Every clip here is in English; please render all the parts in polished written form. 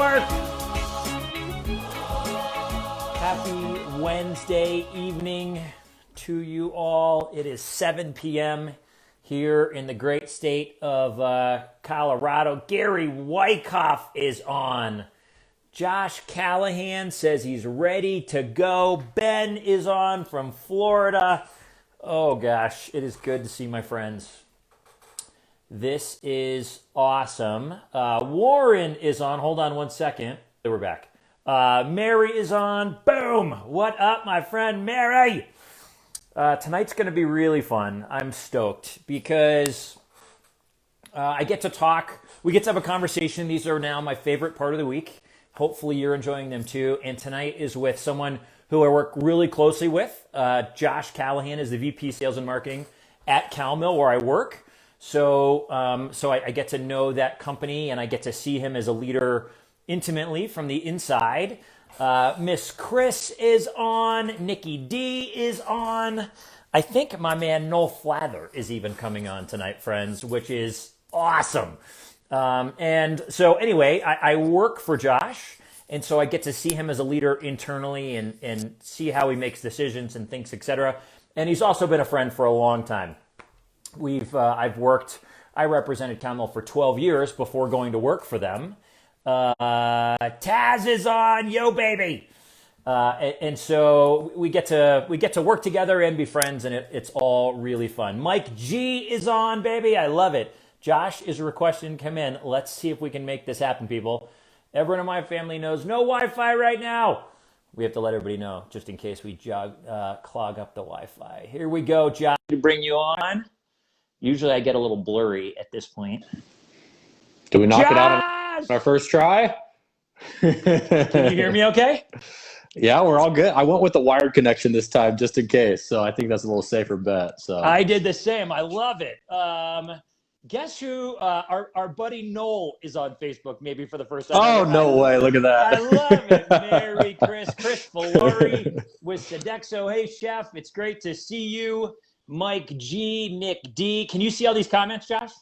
work. Happy Wednesday evening to you all. It is 7 p.m. here in the great state of Colorado. Gary Wyckoff is on. Josh Callahan says he's ready to go. Ben is on from Florida. Oh gosh, it is good to see my friends. This is awesome. Warren is on. Hold on one second. We're back. Mary is on. Boom! What up, my friend Mary? Tonight's going to be really fun. I'm stoked because I get to talk. We get to have a conversation. These are now my favorite part of the week. Hopefully you're enjoying them too. And tonight is with someone who I work really closely with. Josh Callahan is the VP Sales and Marketing at CalMill, where I work. So I get to know that company, and I get to see him as a leader intimately from the inside. Miss Chris is on. Nikki D is on. I think my man Noel Flather is even coming on tonight, friends, which is awesome. And so anyway, I work for Josh, and so I get to see him as a leader internally and see how he makes decisions and thinks, etc. And he's also been a friend for a long time. I represented CalMill for 12 years before going to work for them. Taz is on, yo baby. And so we get to work together and be friends, and it's all really fun. Mike G is on, baby. I love it. Josh is requesting to come in. Let's see if we can make this happen, people. Everyone in my family knows no Wi-Fi right now. We have to let everybody know just in case we clog up the Wi-Fi. Here we go, Josh, to bring you on. Usually I get a little blurry at this point. Do we knock it out on our first try? Can you hear me okay? Yeah, we're all good. I went with the wired connection this time just in case, so I think that's a little safer bet. So I did the same. I love it. Guess who? Our buddy Noel is on Facebook, maybe for the first time. Oh, no way. Look at that. I love it. Merry Chris Valori with Sodexo. Hey, Chef. It's great to see you. Mike G, Nick D. Can you see all these comments, Josh?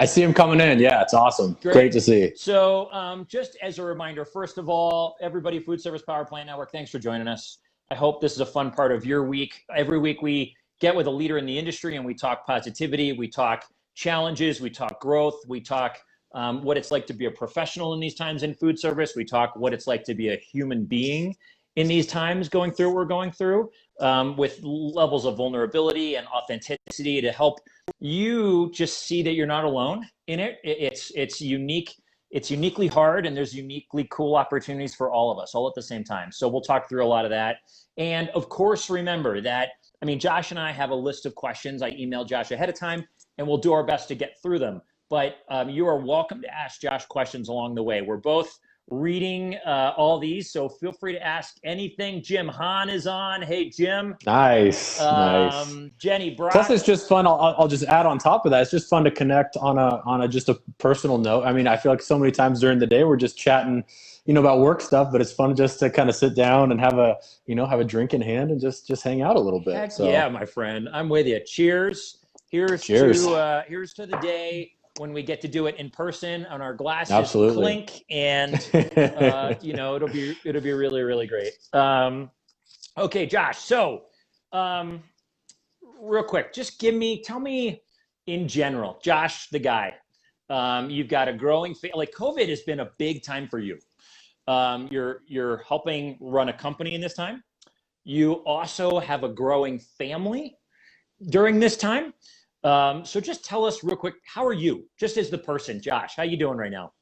I see them coming in. Yeah, it's awesome. Great to see. So just as a reminder, first of all, everybody, Foodservice Power Plant Network, thanks for joining us. I hope this is a fun part of your week. Every week we get with a leader in the industry and we talk positivity, we talk challenges, we talk growth, we talk what it's like to be a professional in these times in food service, we talk what it's like to be a human being in these times going through what we're going through, with levels of vulnerability and authenticity to help you just see that you're not alone in it. It's unique. It's uniquely hard, and there's uniquely cool opportunities for all of us all at the same time. So we'll talk through a lot of that. And of course, remember that, Josh and I have a list of questions. I emailed Josh ahead of time, and we'll do our best to get through them. But you are welcome to ask Josh questions along the way. We're both reading all these, so feel free to ask anything. Jim Hahn is on. Hey, Jim. Nice. Jenny Brock. Plus, it's just fun. I'll just add on top of that. It's just fun to connect on a just a personal note. I feel like so many times during the day we're just chatting, about work stuff, but it's fun just to kind of sit down and have a drink in hand and just hang out a little bit. Heck yeah, my friend. I'm with you. Cheers. Here's to the day when we get to do it in person on our glasses. Absolutely. Clink, and it'll be really, really great. Okay, Josh. So, real quick, just tell me in general, Josh, the guy. You've got a growing like COVID has been a big time for you. You're helping run a company in this time. You also have a growing family during this time. So just tell us real quick, how are you, just as the person, Josh? How you doing right now?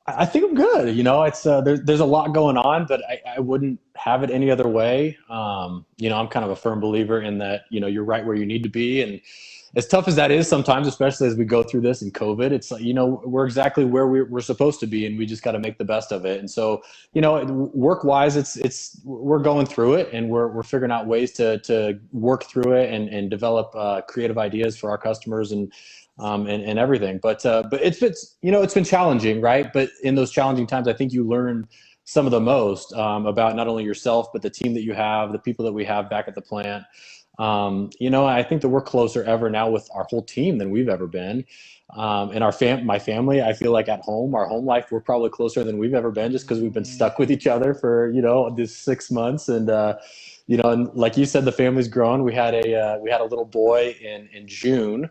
I think I'm good. It's there's a lot going on, but I wouldn't have it any other way. I'm kind of a firm believer in that, you're right where you need to be. And as tough as that is sometimes, especially as we go through this in COVID, it's like, we're exactly where we're supposed to be, and we just got to make the best of it. And so, work-wise, we're going through it, and we're figuring out ways to work through it and develop creative ideas for our customers and everything. But it's been challenging, right? But in those challenging times, I think you learn some of the most about not only yourself, but the team that you have, the people that we have back at the plant. I think that we're closer ever now with our whole team than we've ever been. And my family, I feel like at home, our home life, we're probably closer than we've ever been just because we've been stuck with each other for, this 6 months. And like you said, the family's grown. We had a little boy in June,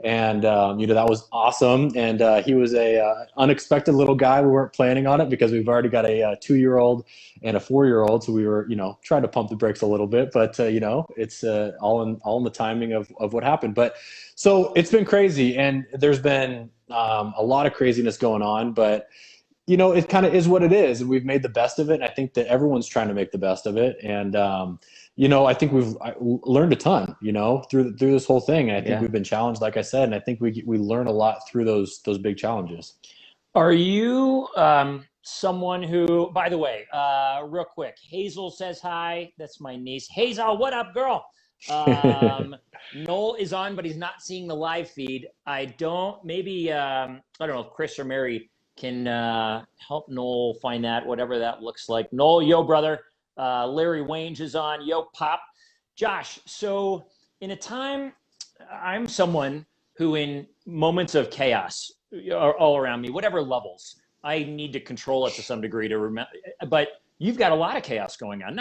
and that was awesome. And he was a unexpected little guy. We weren't planning on it because we've already got a 2-year-old and a 4-year-old, so we were trying to pump the brakes a little bit. But it's all in the timing of what happened. But so it's been crazy, and there's been a lot of craziness going on, but it kind of is what it is, and we've made the best of it. And I think that everyone's trying to make the best of it. And I think I learned a ton, through this whole thing. And I think we've been challenged, like I said, and I think we learn a lot through those big challenges. Are you someone who, by the way, real quick, Hazel says hi. That's my niece. Hazel, what up, girl? Noel is on, but he's not seeing the live feed. I don't know if Chris or Mary can help Noel find that, whatever that looks like. Noel, yo, brother. Larry Wange is on. Yo, Pop. Josh, so in a time, I'm someone who in moments of chaos are all around me, whatever levels, I need to control it to some degree to remember. But you've got a lot of chaos going on.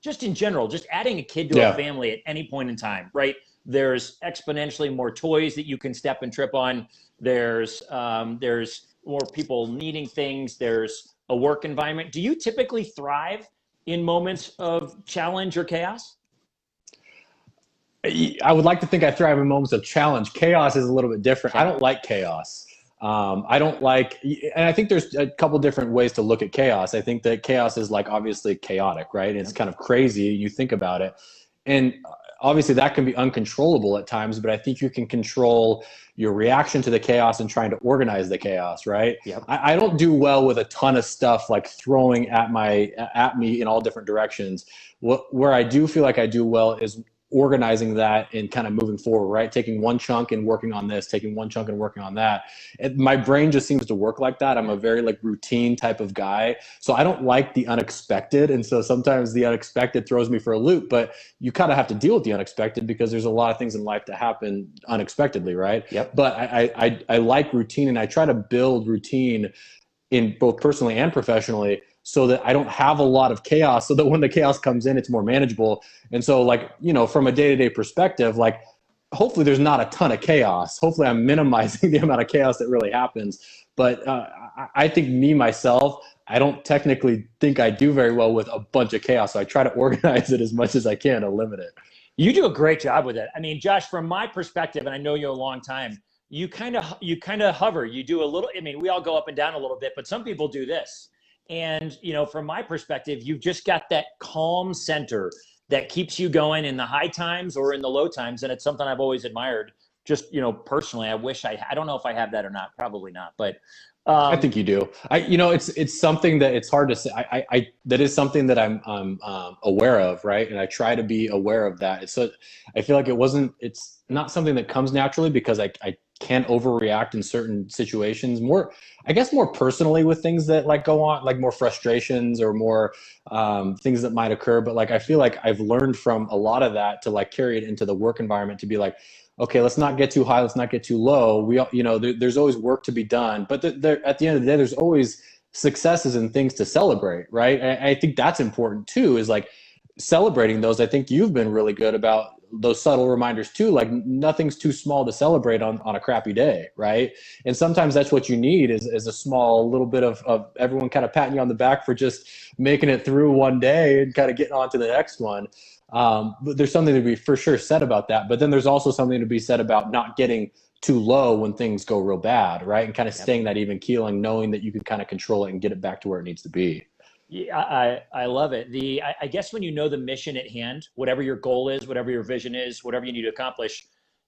Just in general, just adding a kid to a family at any point in time, right? There's exponentially more toys that you can step and trip on. There's more people needing things. There's a work environment. Do you typically thrive in moments of challenge or chaos? I would like to think I thrive in moments of challenge. Chaos is a little bit different. I don't like chaos. I don't like, and I think there's a couple different ways to look at chaos. I think that chaos is like obviously chaotic, right? It's kind of crazy. You think about it. And obviously that can be uncontrollable at times, but I think you can control your reaction to the chaos and trying to organize the chaos, right? Yep. I don't do well with a ton of stuff like throwing at me in all different directions. Where I do feel like I do well is organizing that and kind of moving forward, right? Taking one chunk and working on this, taking one chunk and working on that. My brain just seems to work like that. I'm a very routine type of guy. So I don't like the unexpected. And so sometimes the unexpected throws me for a loop, but you kind of have to deal with the unexpected because there's a lot of things in life that happen unexpectedly, right? Yep. But I like routine, and I try to build routine in both personally and professionally, so that I don't have a lot of chaos, so that when the chaos comes in, it's more manageable. And so from a day-to-day perspective, hopefully there's not a ton of chaos. Hopefully I'm minimizing the amount of chaos that really happens. But I think myself, I don't technically think I do very well with a bunch of chaos. So I try to organize it as much as I can to limit it. You do a great job with it. I mean, Josh, from my perspective, and I know you a long time, you kind of hover. You do a little, we all go up and down a little bit, but some people do this. And, from my perspective, you've just got that calm center that keeps you going in the high times or in the low times. And it's something I've always admired. Just, personally, I wish I don't know if I have that or not. Probably not. But I think you do. It's something that it's hard to say. That is something that I'm aware of, right? And I try to be aware of that. I feel like it's not something that comes naturally because I can't overreact in certain situations. More personally with things that go on, like more frustrations or more things that might occur. But I feel like I've learned from a lot of that to carry it into the work environment, to be like, okay, let's not get too high, let's not get too low. There's always work to be done, but at the end of the day, there's always successes and things to celebrate, right? I think that's important too, is celebrating those. I think you've been really good about those subtle reminders too, nothing's too small to celebrate on a crappy day, right? And sometimes that's what you need is a small little bit of everyone kind of patting you on the back for just making it through one day and kind of getting on to the next one. But there's something to be for sure said about that. But then there's also something to be said about not getting too low when things go real bad, right? And kind of staying that even keel and knowing that you can kind of control it and get it back to where it needs to be. Yeah, I love it. I guess when you know the mission at hand, whatever your goal is, whatever your vision is, whatever you need to accomplish,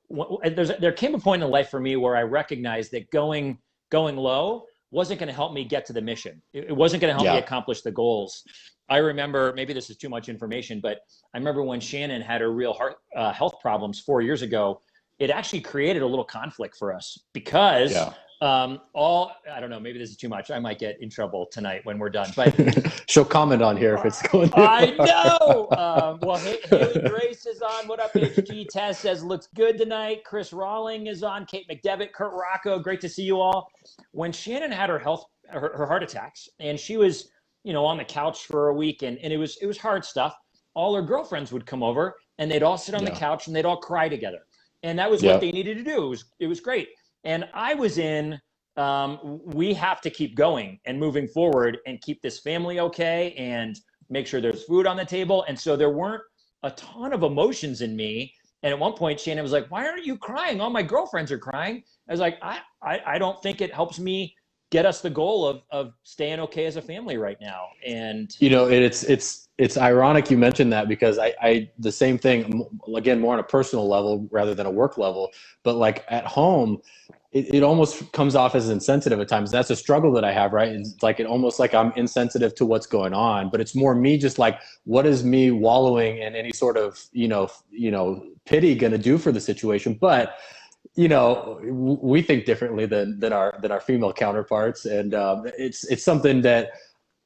there came a point in life for me where I recognized that going low wasn't going to help me get to the mission. It wasn't going to help me accomplish the goals. I remember, maybe this is too much information, but I remember when Shannon had her real health problems 4 years ago, it actually created a little conflict for us because I don't know, maybe this is too much. I might get in trouble tonight when we're done, but She'll comment on here if it's going too I far. know. Well, Haley Grace is on. What up, HG? Tess says, looks good tonight. Chris Rawling is on. Kate McDevitt, Kurt Rocco. Great to see you all. When Shannon had her heart attacks, and she was, on the couch for a week, and it was hard stuff. All her girlfriends would come over, and they'd all sit on the couch, and they'd all cry together. And that was what they needed to do. It was great. And I was in, we have to keep going and moving forward and keep this family okay and make sure there's food on the table. And so there weren't a ton of emotions in me. And at one point, Shannon was like, why aren't you crying? All my girlfriends are crying. I was like, I don't think it helps me get us the goal of staying okay as a family right now. And it's ironic you mentioned that, because I the same thing, again, more on a personal level rather than a work level, but like at home, it almost comes off as insensitive at times. That's a struggle that I have, right? It's like, it almost like I'm insensitive to what's going on, but it's more me just like, what is me wallowing in any sort of, pity going to do for the situation? But we think differently than our female counterparts. And it's something that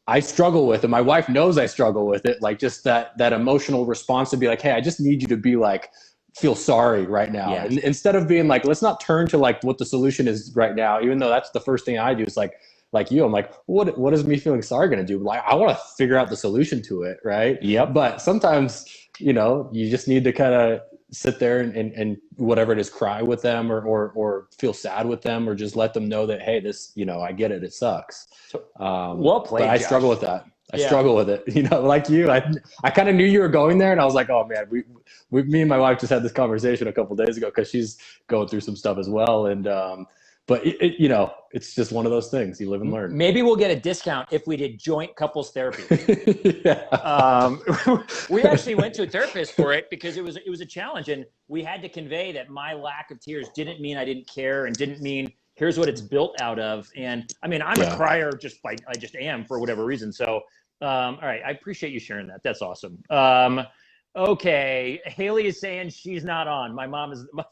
I struggle with, and my wife knows I struggle with it. Like, just that emotional response to be like, hey, I just need you to be like, feel sorry right now. Yeah. And instead of being like, let's not turn to like what the solution is right now, even though that's the first thing I do, is like I'm like, what is me feeling sorry going to do? Like, I want to figure out the solution to it. Right. Yep. But sometimes, you just need to kind of sit there and whatever it is, cry with them or feel sad with them, or just let them know that, hey, this, I get it. It sucks. Well played, but I Josh. struggle with that. I struggle with it, like you. I kind of knew you were going there, and I was like, oh man, me and my wife just had this conversation a couple of days ago, because she's going through some stuff as well. And but it's just one of those things. You live and learn. Maybe we'll get a discount if we did joint couples therapy. We actually went to a therapist for it because it was a challenge, and we had to convey that my lack of tears didn't mean I didn't care, and didn't mean here's what it's built out of. And I mean, I'm a crier I just am for whatever reason. So, all right. I appreciate you sharing that. That's awesome. Okay. Haley is saying she's not on.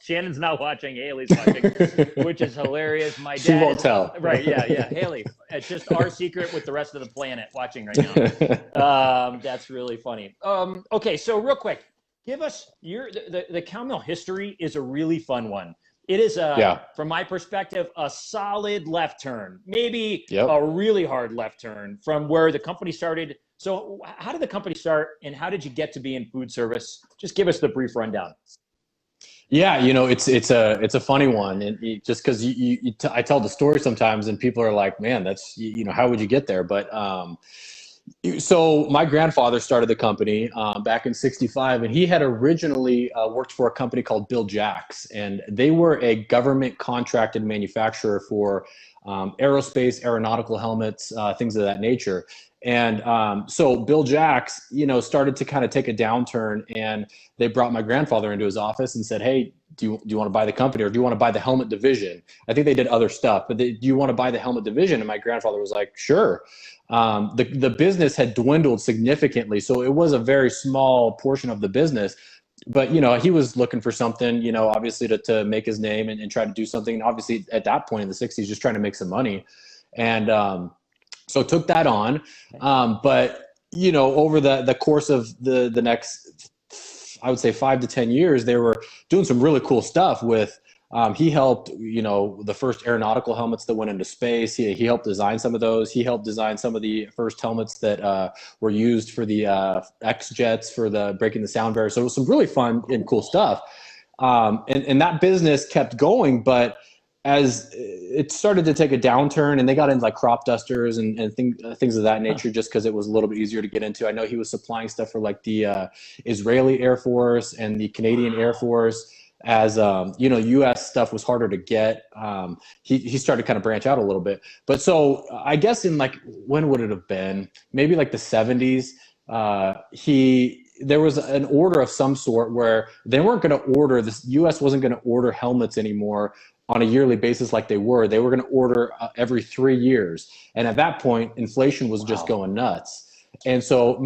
Shannon's not watching. Haley's watching, which is hilarious. My dad. She won't tell. Right. Yeah. Haley, it's just our secret with the rest of the planet watching right now. That's really funny. Okay. So real quick, give us the cow mill history is a really fun one. It is, from my perspective, a solid left turn, maybe a really hard left turn from where the company started. So how did the company start, and how did you get to be in food service? Just give us the brief rundown. Yeah, it's a funny one, and just because I tell the story sometimes, and people are like, man, that's, how would you get there? But so my grandfather started the company back in '65, and he had originally worked for a company called Bill Jacks, and they were a government contracted manufacturer for aerospace, aeronautical helmets, things of that nature. And so Bill Jacks, started to kind of take a downturn, and they brought my grandfather into his office and said, hey, do you want to buy the company, or do you want to buy the helmet division? I think they did other stuff, but do you want to buy the helmet division? And my grandfather was like, sure. The business had dwindled significantly, so it was a very small portion of the business. But, he was looking for something, obviously to make his name and try to do something. Obviously, at that point in the '60s, just trying to make some money. And so took that on. But, over the course of the next, I would say 5 to 10 years, they were doing some really cool stuff with, he helped, the first aeronautical helmets that went into space. He helped design some of those. He helped design some of the first helmets that were used for the X-jets for the breaking the sound barrier. So it was some really fun and cool stuff. And that business kept going, but as it started to take a downturn, and they got into like crop dusters and things of that nature, just because it was a little bit easier to get into. I know he was supplying stuff for like the Israeli Air Force and the Canadian Air Force. As U.S. stuff was harder to get, he started to kind of branch out a little bit. But so I guess in like, when would it have been? Maybe like the '70s. There was an order of some sort where they weren't going to order this. U.S. wasn't going to order helmets anymore on a yearly basis like they were. They were going to order every 3 years. And at that point, inflation was just going nuts. And so,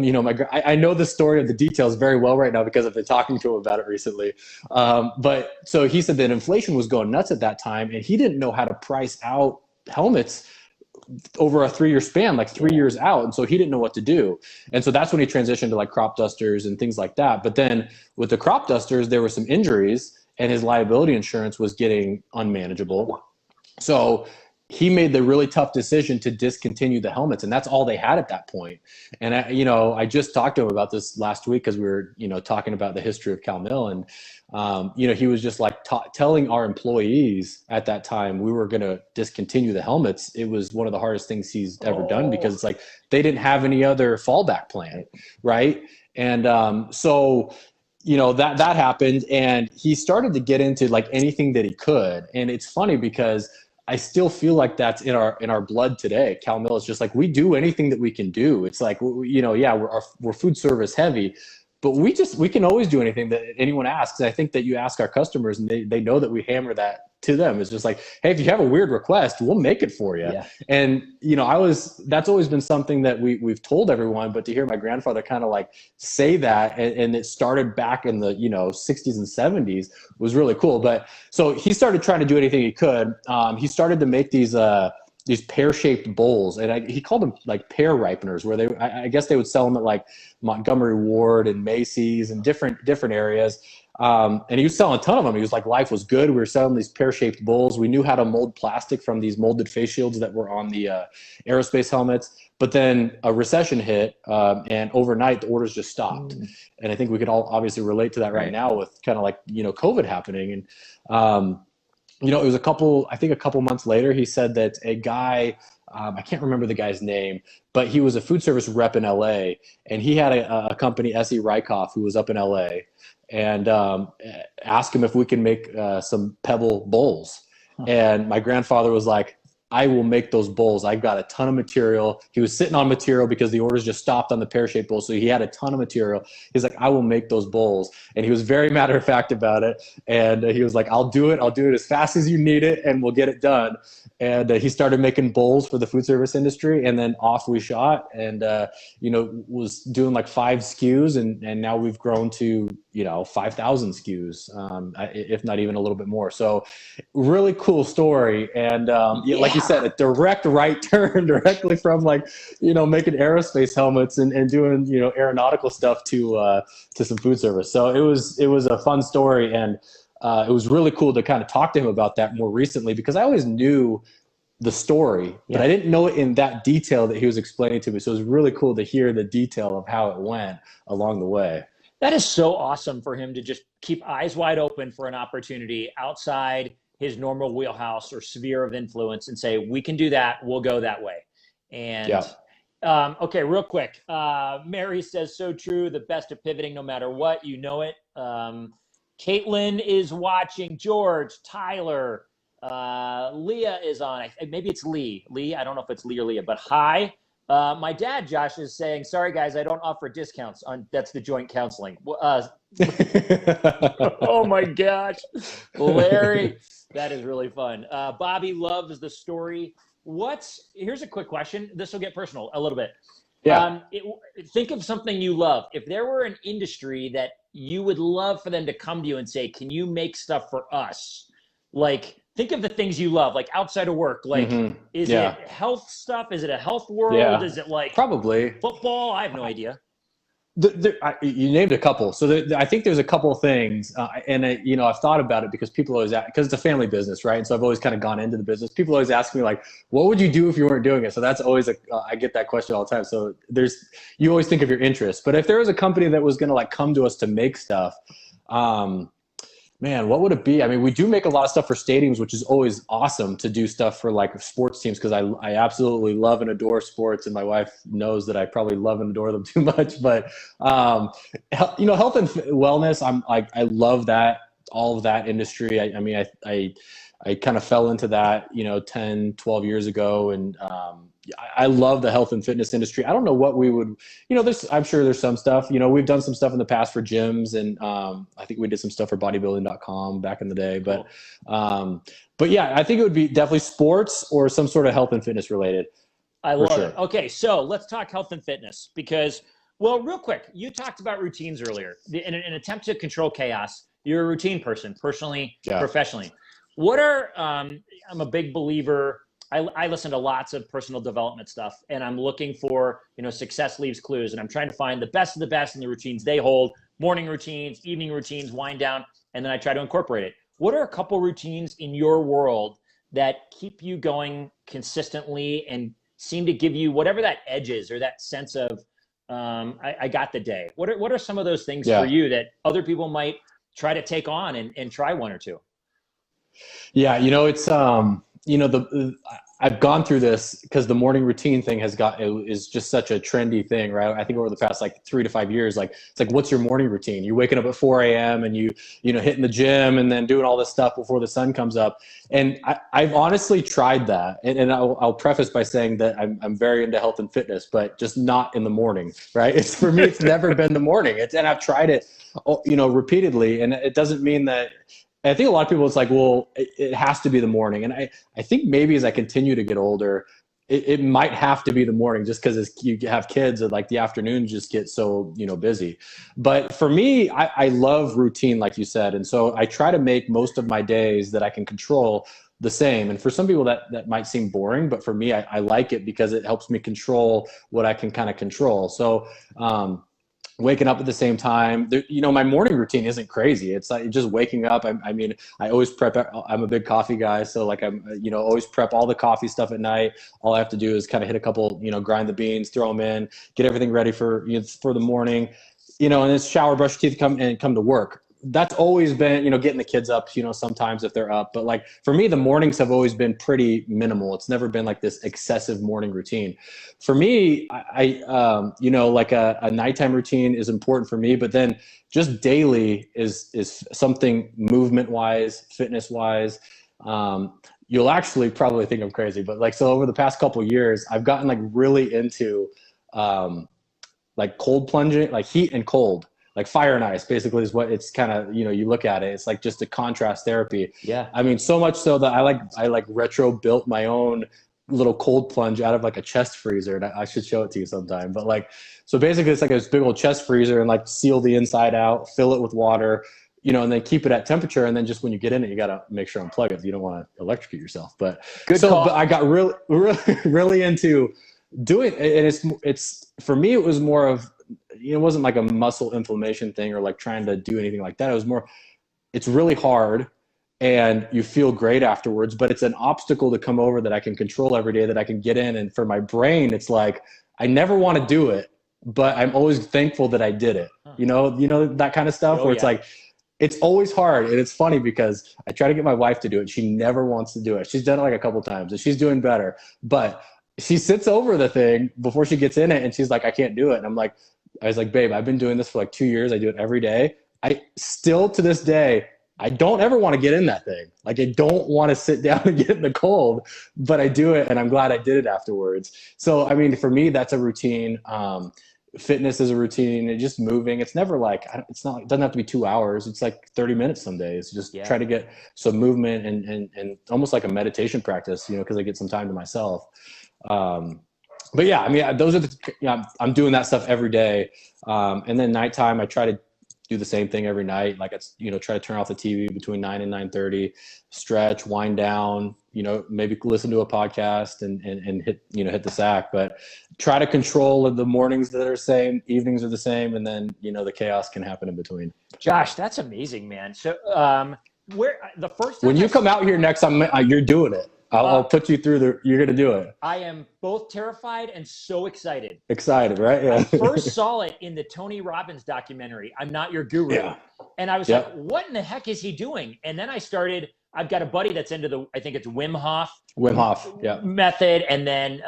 I know the story of the details very well right now because I've been talking to him about it recently. But so he said that inflation was going nuts at that time, and he didn't know how to price out helmets over a 3-year span, like 3 years out. And so he didn't know what to do. And so that's when he transitioned to like crop dusters and things like that. But then with the crop dusters, there were some injuries and his liability insurance was getting unmanageable. So he made the really tough decision to discontinue the helmets, and that's all they had at that point. And I just talked to him about this last week because we were, talking about the history of Cal Mill, and he was just like telling our employees at that time we were going to discontinue the helmets. It was one of the hardest things he's ever done because it's like they didn't have any other fallback plan, right? And so that happened, and he started to get into like anything that he could. And it's funny because I still feel like that's in our blood today. Cal Mill is just like, we do anything that we can do. It's like, we're food service heavy, but we can always do anything that anyone asks. And I think that you ask our customers and they know that we hammer that to them. It's just like, hey, if you have a weird request, we'll make it for you. Yeah. And, that's always been something that we've told everyone, but to hear my grandfather kind of like say that, and it started back in the, 60s and 70s was really cool. But so he started trying to do anything he could. He started to make these pear-shaped bowls, and he called them like pear ripeners, where I guess they would sell them at like Montgomery Ward and Macy's and different areas. And he was selling a ton of them. He was like, life was good. We were selling these pear-shaped bowls. We knew how to mold plastic from these molded face shields that were on the aerospace helmets. But then a recession hit, and overnight the orders just stopped. And I think we could all obviously relate to that right now with kind of like, COVID happening. And, it was a couple months later, he said that a guy, I can't remember the guy's name, but he was a food service rep in LA, and he had a company, S.E. Rykoff, who was up in LA, and asked him if we can make some pebble bowls. And my grandfather was like, I will make those bowls. I've got a ton of material. He was sitting on material because the orders just stopped on the pear-shaped bowl. So he had a ton of material. He's like, I will make those bowls. And he was very matter of fact about it. And he was like, I'll do it. I'll do it as fast as you need it, and we'll get it done. And he started making bowls for the food service industry, and then off we shot, and was doing like 5 SKUs, and now we've grown to 5,000 SKUs, if not even a little bit more. So really cool story. And like you said, a direct right turn directly from like making aerospace helmets and doing aeronautical stuff to some food service. So it was a fun story, and it was really cool to kind of talk to him about that more recently, because I always knew the story, but I didn't know it in that detail that he was explaining to me. So it was really cool to hear the detail of how it went along the way. That is so awesome for him to just keep eyes wide open for an opportunity outside his normal wheelhouse or sphere of influence and say, we can do that, we'll go that way. And okay, real quick. Mary says, so true, the best at pivoting no matter what, you know it. Caitlin is watching, George, Tyler, Leah is on. Maybe it's Lee. I don't know if it's Lee or Leah, but hi. My dad, Josh, is saying, sorry, guys, I don't offer discounts. That's the joint counseling. Oh, my gosh. Larry, that is really fun. Bobby loves the story. Here's a quick question. This will get personal a little bit. Yeah. Think of something you love. If there were an industry that you would love for them to come to you and say, can you make stuff for us? Like, think of the things you love, like outside of work. Like, is it health stuff? Is it a health world? Yeah. Is it like probably football? I have no idea. You named a couple. So I think there's a couple of things. And I've thought about it because people always ask, because it's a family business, right? And so I've always kind of gone into the business. People always ask me like, what would you do if you weren't doing it? So that's always I get that question all the time. So you always think of your interests, but if there was a company that was going to like come to us to make stuff, man, what would it be? I mean, we do make a lot of stuff for stadiums, which is always awesome to do stuff for like sports teams, because I absolutely love and adore sports, and my wife knows that I probably love and adore them too much. But health and wellness, I love that, all of that industry. I kind of fell into that 10, 12 years ago, and I love the health and fitness industry. I don't know what we would, I'm sure there's some stuff, we've done some stuff in the past for gyms, and I think we did some stuff for bodybuilding.com back in the day, but yeah, I think it would be definitely sports or some sort of health and fitness related. I for love sure. it. Okay, so let's talk health and fitness because, well, real quick, you talked about routines earlier. In an attempt to control chaos, you're a routine person, personally, Yeah. professionally. What are, I'm a big believer, I listen to lots of personal development stuff, and I'm looking for, success leaves clues, and I'm trying to find the best of the best in the routines they hold, morning routines, evening routines, wind down, and then I try to incorporate it. What are a couple routines in your world that keep you going consistently and seem to give you whatever that edge is or that sense of I got the day. What are some of those things for Yeah. you that other people might try to take on and try one or two? Yeah, it's I've gone through this because the morning routine thing is just such a trendy thing, right? I think over the past like 3 to 5 years, like it's like, what's your morning routine? You're waking up at 4 a.m. and you know hitting the gym and then doing all this stuff before the sun comes up. And I've honestly tried that, and I'll preface by saying that I'm very into health and fitness, but just not in the morning, right? It's for me, it's never been the morning. And I've tried it, repeatedly, and it doesn't mean that. I think a lot of people, it's like, well, it has to be the morning. And I think maybe as I continue to get older, it might have to be the morning just because you have kids and like the afternoons just get so, busy. But for me, I love routine, like you said. And so I try to make most of my days that I can control the same. And for some people that might seem boring, but for me, I like it because it helps me control what I can kind of control. So, waking up at the same time. My morning routine isn't crazy. It's like just waking up. I mean, I always prep. I'm a big coffee guy, so like I'm, always prep all the coffee stuff at night. All I have to do is kind of hit a couple, grind the beans, throw them in, get everything ready for the morning, and then shower, brush your teeth, come to work. That's always been, getting the kids up, sometimes if they're up. But like for me, the mornings have always been pretty minimal. It's never been like this excessive morning routine. For me, like a nighttime routine is important for me, but then just daily is something movement wise, fitness wise. You'll actually probably think I'm crazy, but like, so over the past couple of years, I've gotten like really into like cold plunging, like heat and cold. Like fire and ice basically is what it's kind of, you look at it. It's like just a contrast therapy. Yeah. I mean, so much so that I like retro built my own little cold plunge out of like a chest freezer. And I should show it to you sometime. But like, so basically it's like this big old chest freezer and like seal the inside out, fill it with water, and then keep it at temperature. And then just when you get in it, you got to make sure unplug it. You don't want to electrocute yourself. But Good call. but I got really, really, really into doing it. And it's for me, it was more of, it wasn't like a muscle inflammation thing or like trying to do anything like that. It was more, it's really hard and you feel great afterwards, but it's an obstacle to come over that I can control every day, that I can get in. And for my brain, it's like, I never want to do it, but I'm always thankful that I did it. That kind of stuff where it's like, it's always hard. And it's funny because I try to get my wife to do it. She never wants to do it. She's done it like a couple times and she's doing better, but she sits over the thing before she gets in it. And she's like, I can't do it. And I was like, babe, I've been doing this for like 2 years. I do it every day. I still to this day, I don't ever want to get in that thing. Like I don't want to sit down and get in the cold, but I do it and I'm glad I did it afterwards. So, I mean, for me, that's a routine. Fitness is a routine. And just moving. It's never like, it doesn't have to be 2 hours. It's like 30 minutes some days. Just try to get some movement and almost like a meditation practice, because I get some time to myself. But yeah, I mean, those are I'm doing that stuff every day. And then nighttime, I try to do the same thing every night. Like it's, try to turn off the TV between 9 and 9:30, stretch, wind down, maybe listen to a podcast and hit the sack, but try to control the mornings that are the same, evenings are the same. And then, the chaos can happen in between. Josh, that's amazing, man. So, where the first time when you come out here next time, you're doing it. I'll put you through you're going to do it. I am both terrified and so excited. Excited, right? Yeah. I first saw it in the Tony Robbins documentary, I'm Not Your Guru. Yeah. And I was like, what in the heck is he doing? And then I've got a buddy that's into I think it's Wim Hof method. And then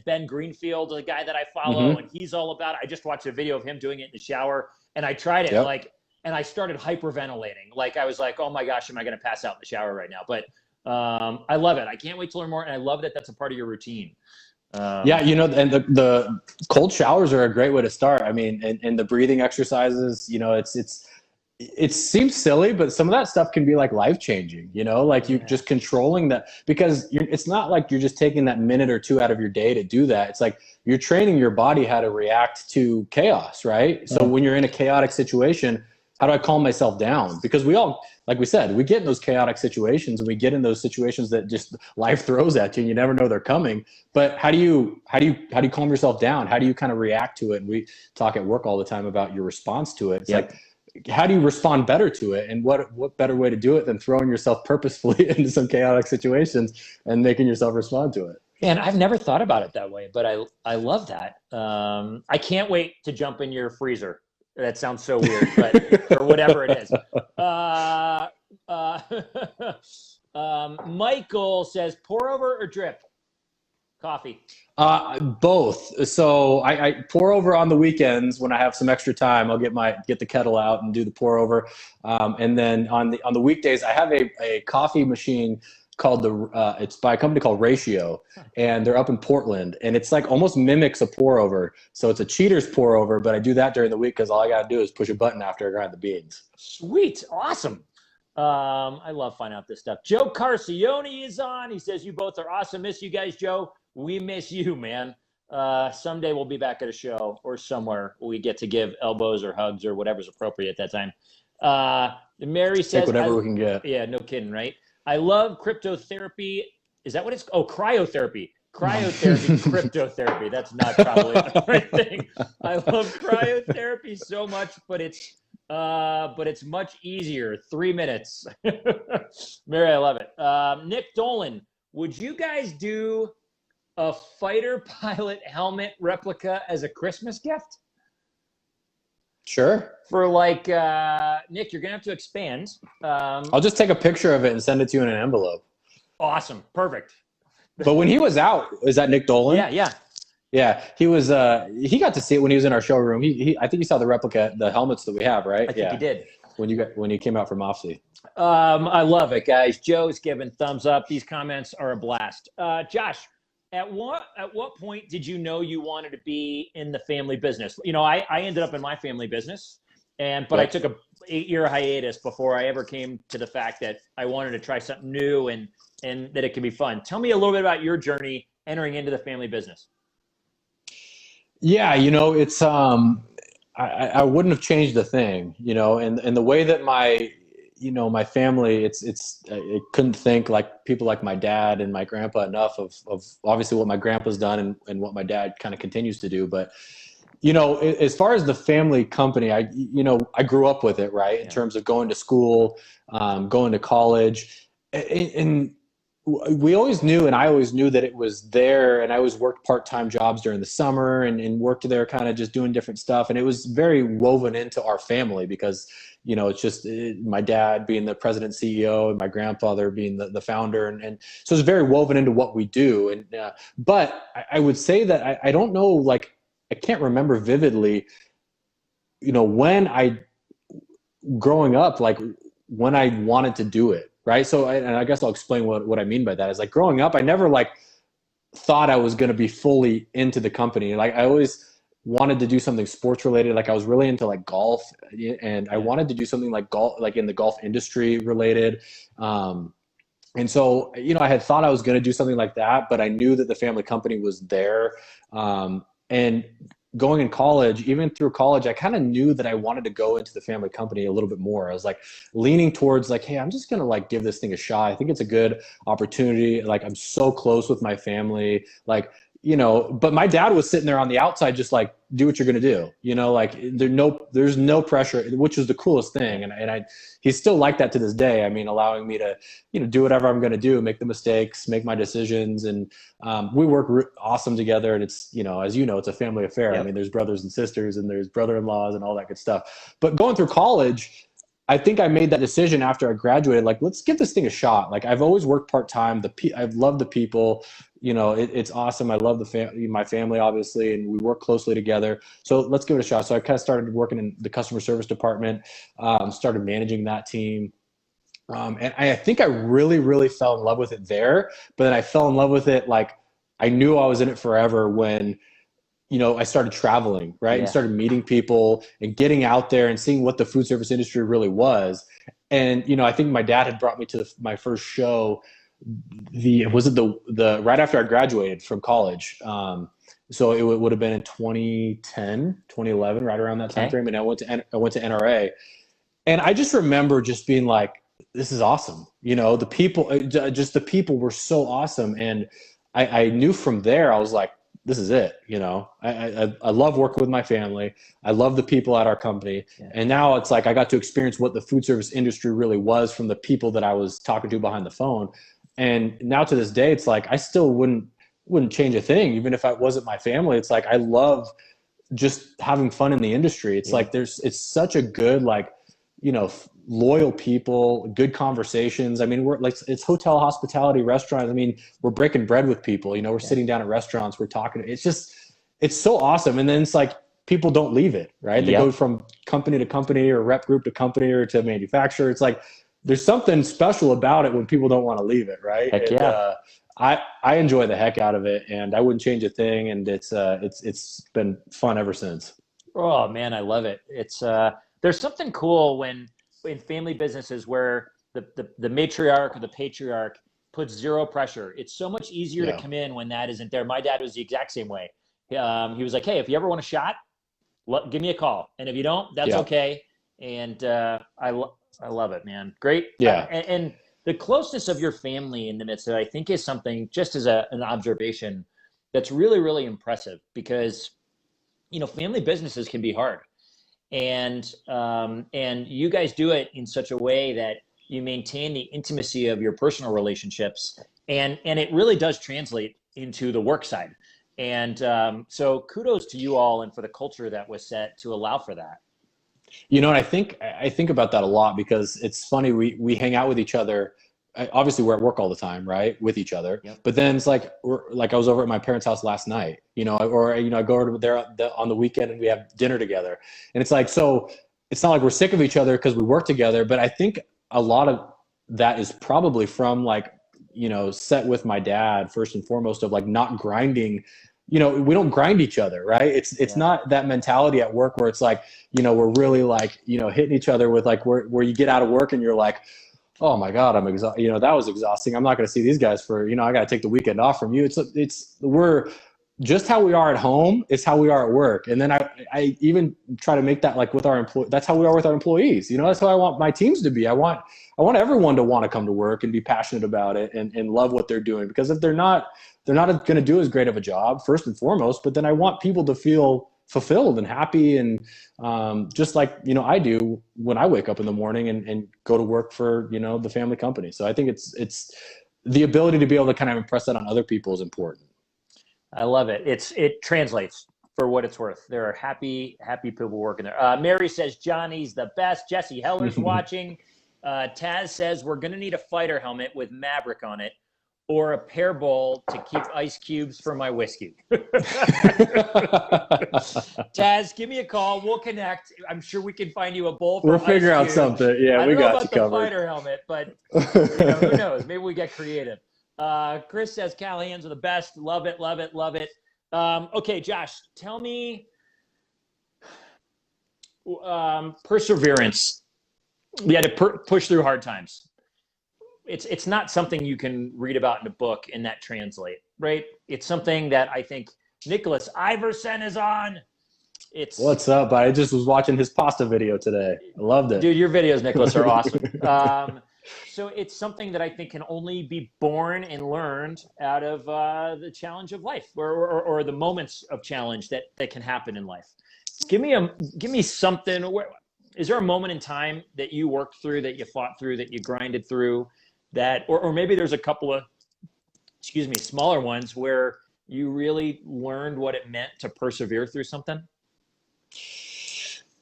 Ben Greenfield, the guy that I follow, and he's all about it. I just watched a video of him doing it in the shower and I tried it and I started hyperventilating. Like I was like, oh my gosh, am I going to pass out in the shower right now? But I love it. I can't wait to learn more. And I love that that's a part of your routine. And the cold showers are a great way to start. I mean, and the breathing exercises, it seems silly, but some of that stuff can be like life changing, you know, like you Yeah. just controlling that, because it's not like you're just taking that minute or two out of your day to do that. It's like you're training your body how to react to chaos, right? So when you're in a chaotic situation, how do I calm myself down? Because we all, like we said, we get in those chaotic situations, and we get in those situations that just life throws at you and you never know they're coming. But how do you calm yourself down? How do you kind of react to it? And we talk at work all the time about your response to it. It's like, Yep. how do you respond better to it? And what better way to do it than throwing yourself purposefully into some chaotic situations and making yourself respond to it? And I've never thought about it that way, but I love that. I can't wait to jump in your freezer. That sounds so weird, but or whatever it is. Uh, Michael says, pour over or drip coffee? Both. So I pour over on the weekends when I have some extra time. I'll get the kettle out and do the pour over. And then on the weekdays, I have a coffee machine called it's by a company called Ratio, and they're up in Portland, and it's like almost mimics a pour over. So it's a cheater's pour over, but I do that during the week because all I got to do is push a button after I grind the beans. Sweet, awesome. I love finding out this stuff. Joe Carcione is on. He says, you both are awesome. Miss you guys, Joe. We miss you, man. Someday we'll be back at a show or somewhere we get to give elbows or hugs or whatever's appropriate at that time. Mary says, take whatever we can get. Yeah, no kidding, right? I love cryptotherapy. Is that what it's? Oh, cryotherapy. Cryotherapy, cryptotherapy. That's not probably the right thing. I love cryotherapy so much, but it's much easier. 3 minutes. Mary, I love it. Nick Dolan, would you guys do a fighter pilot helmet replica as a Christmas gift? Sure. For like, Nick, you're going to have to expand. I'll just take a picture of it and send it to you in an envelope. Awesome. Perfect. But when he was out, is that Nick Dolan? Yeah. Yeah, he was. He got to see it when he was in our showroom. I think he saw the replica, the helmets that we have, right? I think he did. When you came out from OFSI. I love it, guys. Joe's giving thumbs up. These comments are a blast. Josh, at what point did you know you wanted to be in the family business? You know, I ended up in my family business, but I took a 8-year hiatus before I ever came to the fact that I wanted to try something new and that it could be fun. Tell me a little bit about your journey entering into the family business. Yeah, it's I wouldn't have changed a thing, and the way that my family, it couldn't think like people like my dad and my grandpa enough of obviously what my grandpa's done and what my dad kind of continues to do. But as far as the family company, I grew up with it, right? In terms of going to school, going to college, and we always knew, and I always knew that it was there, and I always worked part-time jobs during the summer and worked there kind of just doing different stuff. And it was very woven into our family because, it's just my dad being the president CEO and my grandfather being the founder. And so it's very woven into what we do. And, but I would say that I don't know, like, I can't remember vividly, growing up, like when I wanted to do it. Right. So, and I guess I'll explain what I mean by that is like growing up, I never thought I was going to be fully into the company. Like I always wanted to do something sports related. Like I was really into like golf, and I wanted to do something like golf, like in the golf industry related. And so, I had thought I was going to do something like that, but I knew that the family company was there. And going in college, even through college, I kind of knew that I wanted to go into the family company a little bit more. I was like leaning towards like, hey, I'm just going to like give this thing a shot. I think it's a good opportunity. Like I'm so close with my family, like, but my dad was sitting there on the outside, just like, do what you're going to do, like there's no pressure, which is the coolest thing. And he's still like that to this day. I mean, allowing me to, do whatever I'm going to do, make the mistakes, make my decisions. And we work awesome together. And it's, as it's a family affair. Yep. I mean, there's brothers and sisters and there's brother-in-laws and all that good stuff. But going through college, I think I made that decision after I graduated, like, let's give this thing a shot. Like I've always worked part-time. I've loved the people, it's awesome. I love my family, obviously, and we work closely together. So let's give it a shot. So I kind of started working in the customer service department, started managing that team. And I think I really, really fell in love with it there, but then I fell in love with it. Like I knew I was in it forever when, I started traveling, right? And Yeah. started meeting people and getting out there and seeing what the food service industry really was. And, I think my dad had brought me to my first show. The right after I graduated from college. So it would have been in 2010, 2011, right around that time Okay. frame. And I went to NRA, and I just remember just being like, this is awesome. The people, just the people were so awesome. And I knew from there, I was like, this is it. I love working with my family. I love the people at our company. Yeah. And now it's like, I got to experience what the food service industry really was from the people that I was talking to behind the phone. And now to this day, it's like, I still wouldn't change a thing, even if it wasn't my family. It's like, I love just having fun in the industry. It's like, it's such a good, like, loyal people, good conversations. I mean, we're like, it's hotel hospitality, restaurants. I mean, we're breaking bread with people, we're sitting down at restaurants, we're talking. It's so awesome. And then it's like, people don't leave it, right? They go from company to company or rep group to company or to manufacturer. It's like, there's something special about it when people don't want to leave it, right? Heck yeah. I enjoy the heck out of it, and I wouldn't change a thing. And it's been fun ever since. Oh man, I love it. It's there's something cool when in family businesses where the matriarch or the patriarch puts zero pressure. It's so much easier to come in when that isn't there. My dad was the exact same way. He was like, hey, if you ever want a shot, give me a call. And if you don't, that's okay. And I love it, man. Great. Yeah. And the closeness of your family in the midst of it, I think, is something, just as an observation, that's really, really impressive, because, family businesses can be hard. And you guys do it in such a way that you maintain the intimacy of your personal relationships, and it really does translate into the work side. And so kudos to you all and for the culture that was set to allow for that. And I think about that a lot, because it's funny. We hang out with each other. Obviously, we're at work all the time, right, with each other. Yep. But then it's like, I was over at my parents' house last night, or I go over there on the weekend and we have dinner together. And it's like, so it's not like we're sick of each other because we work together. But I think a lot of that is probably from, like, set with my dad first and foremost, of like not grinding. We don't grind each other, right? It's not that mentality at work where it's like, we're really like, hitting each other with, like, where you get out of work and you're like, oh my God, I'm exhausted. That was exhausting. I'm not going to see these guys for, I got to take the weekend off from you. We're just how we are at home is how we are at work. And then I even try to make that, like, with our employees. That's how we are with our employees. That's how I want my teams to be. I want everyone to want to come to work and be passionate about it and love what they're doing, because if they're not going to do as great of a job, first and foremost. But then I want people to feel fulfilled and happy, and just like I do when I wake up in the morning and go to work for the family company. So I think it's the ability to be able to kind of impress that on other people is important. I love it. It translates for what it's worth. There are happy people working there. Mary says Johnny's the best. Jesse Heller's watching. Taz says we're gonna need a fighter helmet with Maverick on it, or a pear bowl to keep ice cubes for my whiskey. Taz, give me a call. We'll connect. I'm sure we can find you a bowl. We'll figure out something. Yeah, we got you covered. I don't know about the fighter helmet, but who knows? Maybe we get creative. Chris says Callahan's are the best. Love it, love it, love it. Okay, Josh, tell me perseverance. We had to push through hard times. It's not something you can read about in a book and that translate, right? It's something that I think Nicholas Iverson is on. What's up? I just was watching his pasta video today. I loved it. Dude, your videos, Nicholas, are awesome. So it's something that I think can only be born and learned out of the challenge of life, or the moments of challenge that can happen in life. Give me something. Is there a moment in time that you worked through, that you fought through, that you grinded through, that, or maybe there's a couple of, smaller ones where you really learned what it meant to persevere through something?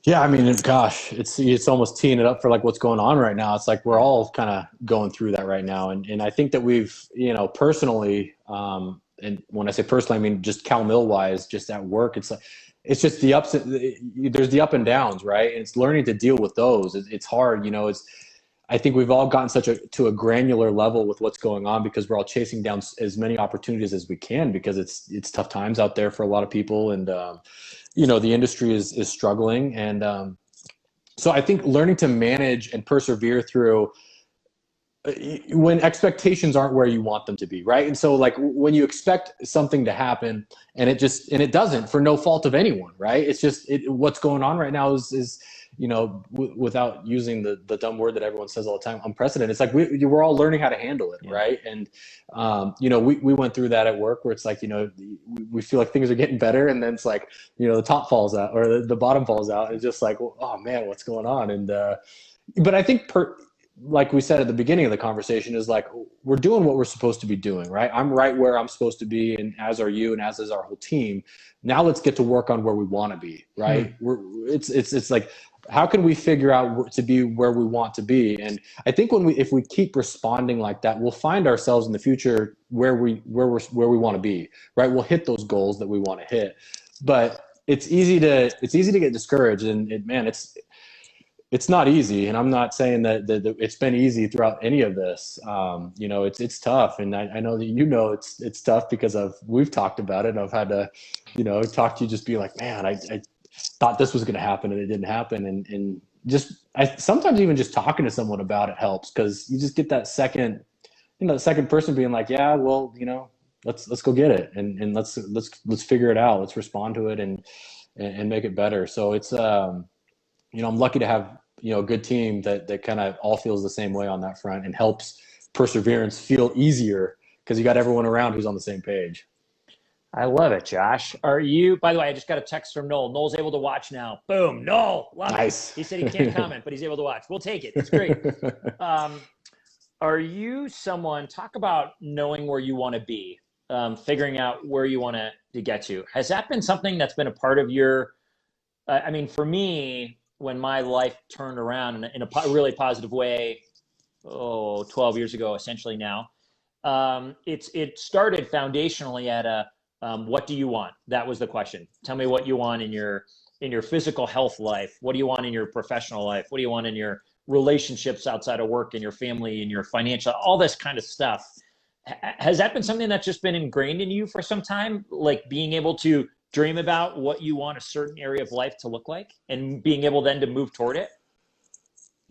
Yeah, I mean, gosh, it's almost teeing it up for like what's going on right now. It's like we're all kind of going through that right now, and I think that we've, personally, and when I say personally, I mean just Cal Mill wise, just at work, it's just the ups. There's the up and downs, right? And it's learning to deal with those. It's hard, I think we've all gotten to a granular level with what's going on because we're all chasing down as many opportunities as we can because it's tough times out there for a lot of people. And, the industry is struggling. And so I think learning to manage and persevere through when expectations aren't where you want them to be, right? And so like when you expect something to happen and it doesn't for no fault of anyone, right? It's just what's going on right now is without using the dumb word that everyone says all the time, unprecedented. It's like we're all learning how to handle it, right? And we went through that at work where it's like we feel like things are getting better, and then it's like the top falls out or the bottom falls out. It's just like, well, oh man, what's going on? And but I think like we said at the beginning of the conversation, is like we're doing what we're supposed to be doing, right? I'm right where I'm supposed to be, and as are you, and as is our whole team. Now let's get to work on where we want to be, right? It's like, how can we figure out to be where we want to be? And I think if we keep responding like that, we'll find ourselves in the future where we want to be, right? We'll hit those goals that we want to hit, but it's easy to get discouraged, and it's not easy, and I'm not saying that it's been easy throughout any of this. It's tough, and I know that it's tough because we've talked about it, and I've had to, talk to you, just be like, man, I thought this was going to happen, and it didn't happen, and sometimes even just talking to someone about it helps, because you just get that second person being like, yeah, well, let's go get it, and let's figure it out, let's respond to it, and make it better. So it's I'm lucky to have a good team that kind of all feels the same way on that front, and helps perseverance feel easier because you got everyone around who's on the same page. I love it, Josh. By the way, I just got a text from Noel. Noel's able to watch now. Boom, Noel. Love nice. It. He said he can't comment, but he's able to watch. We'll take it. It's great. Are you someone, talk about knowing where you want to be, figuring out where you want to get to. Has that been something that's been a part of your, for me, when my life turned around in a really positive way, 12 years ago, essentially now, it started foundationally at what do you want? That was the question. Tell me what you want in your physical health life. What do you want in your professional life? What do you want in your relationships outside of work, in your family, in your financial, all this kind of stuff. Has that been something that's just been ingrained in you for some time? Like being able to dream about what you want a certain area of life to look like and being able then to move toward it?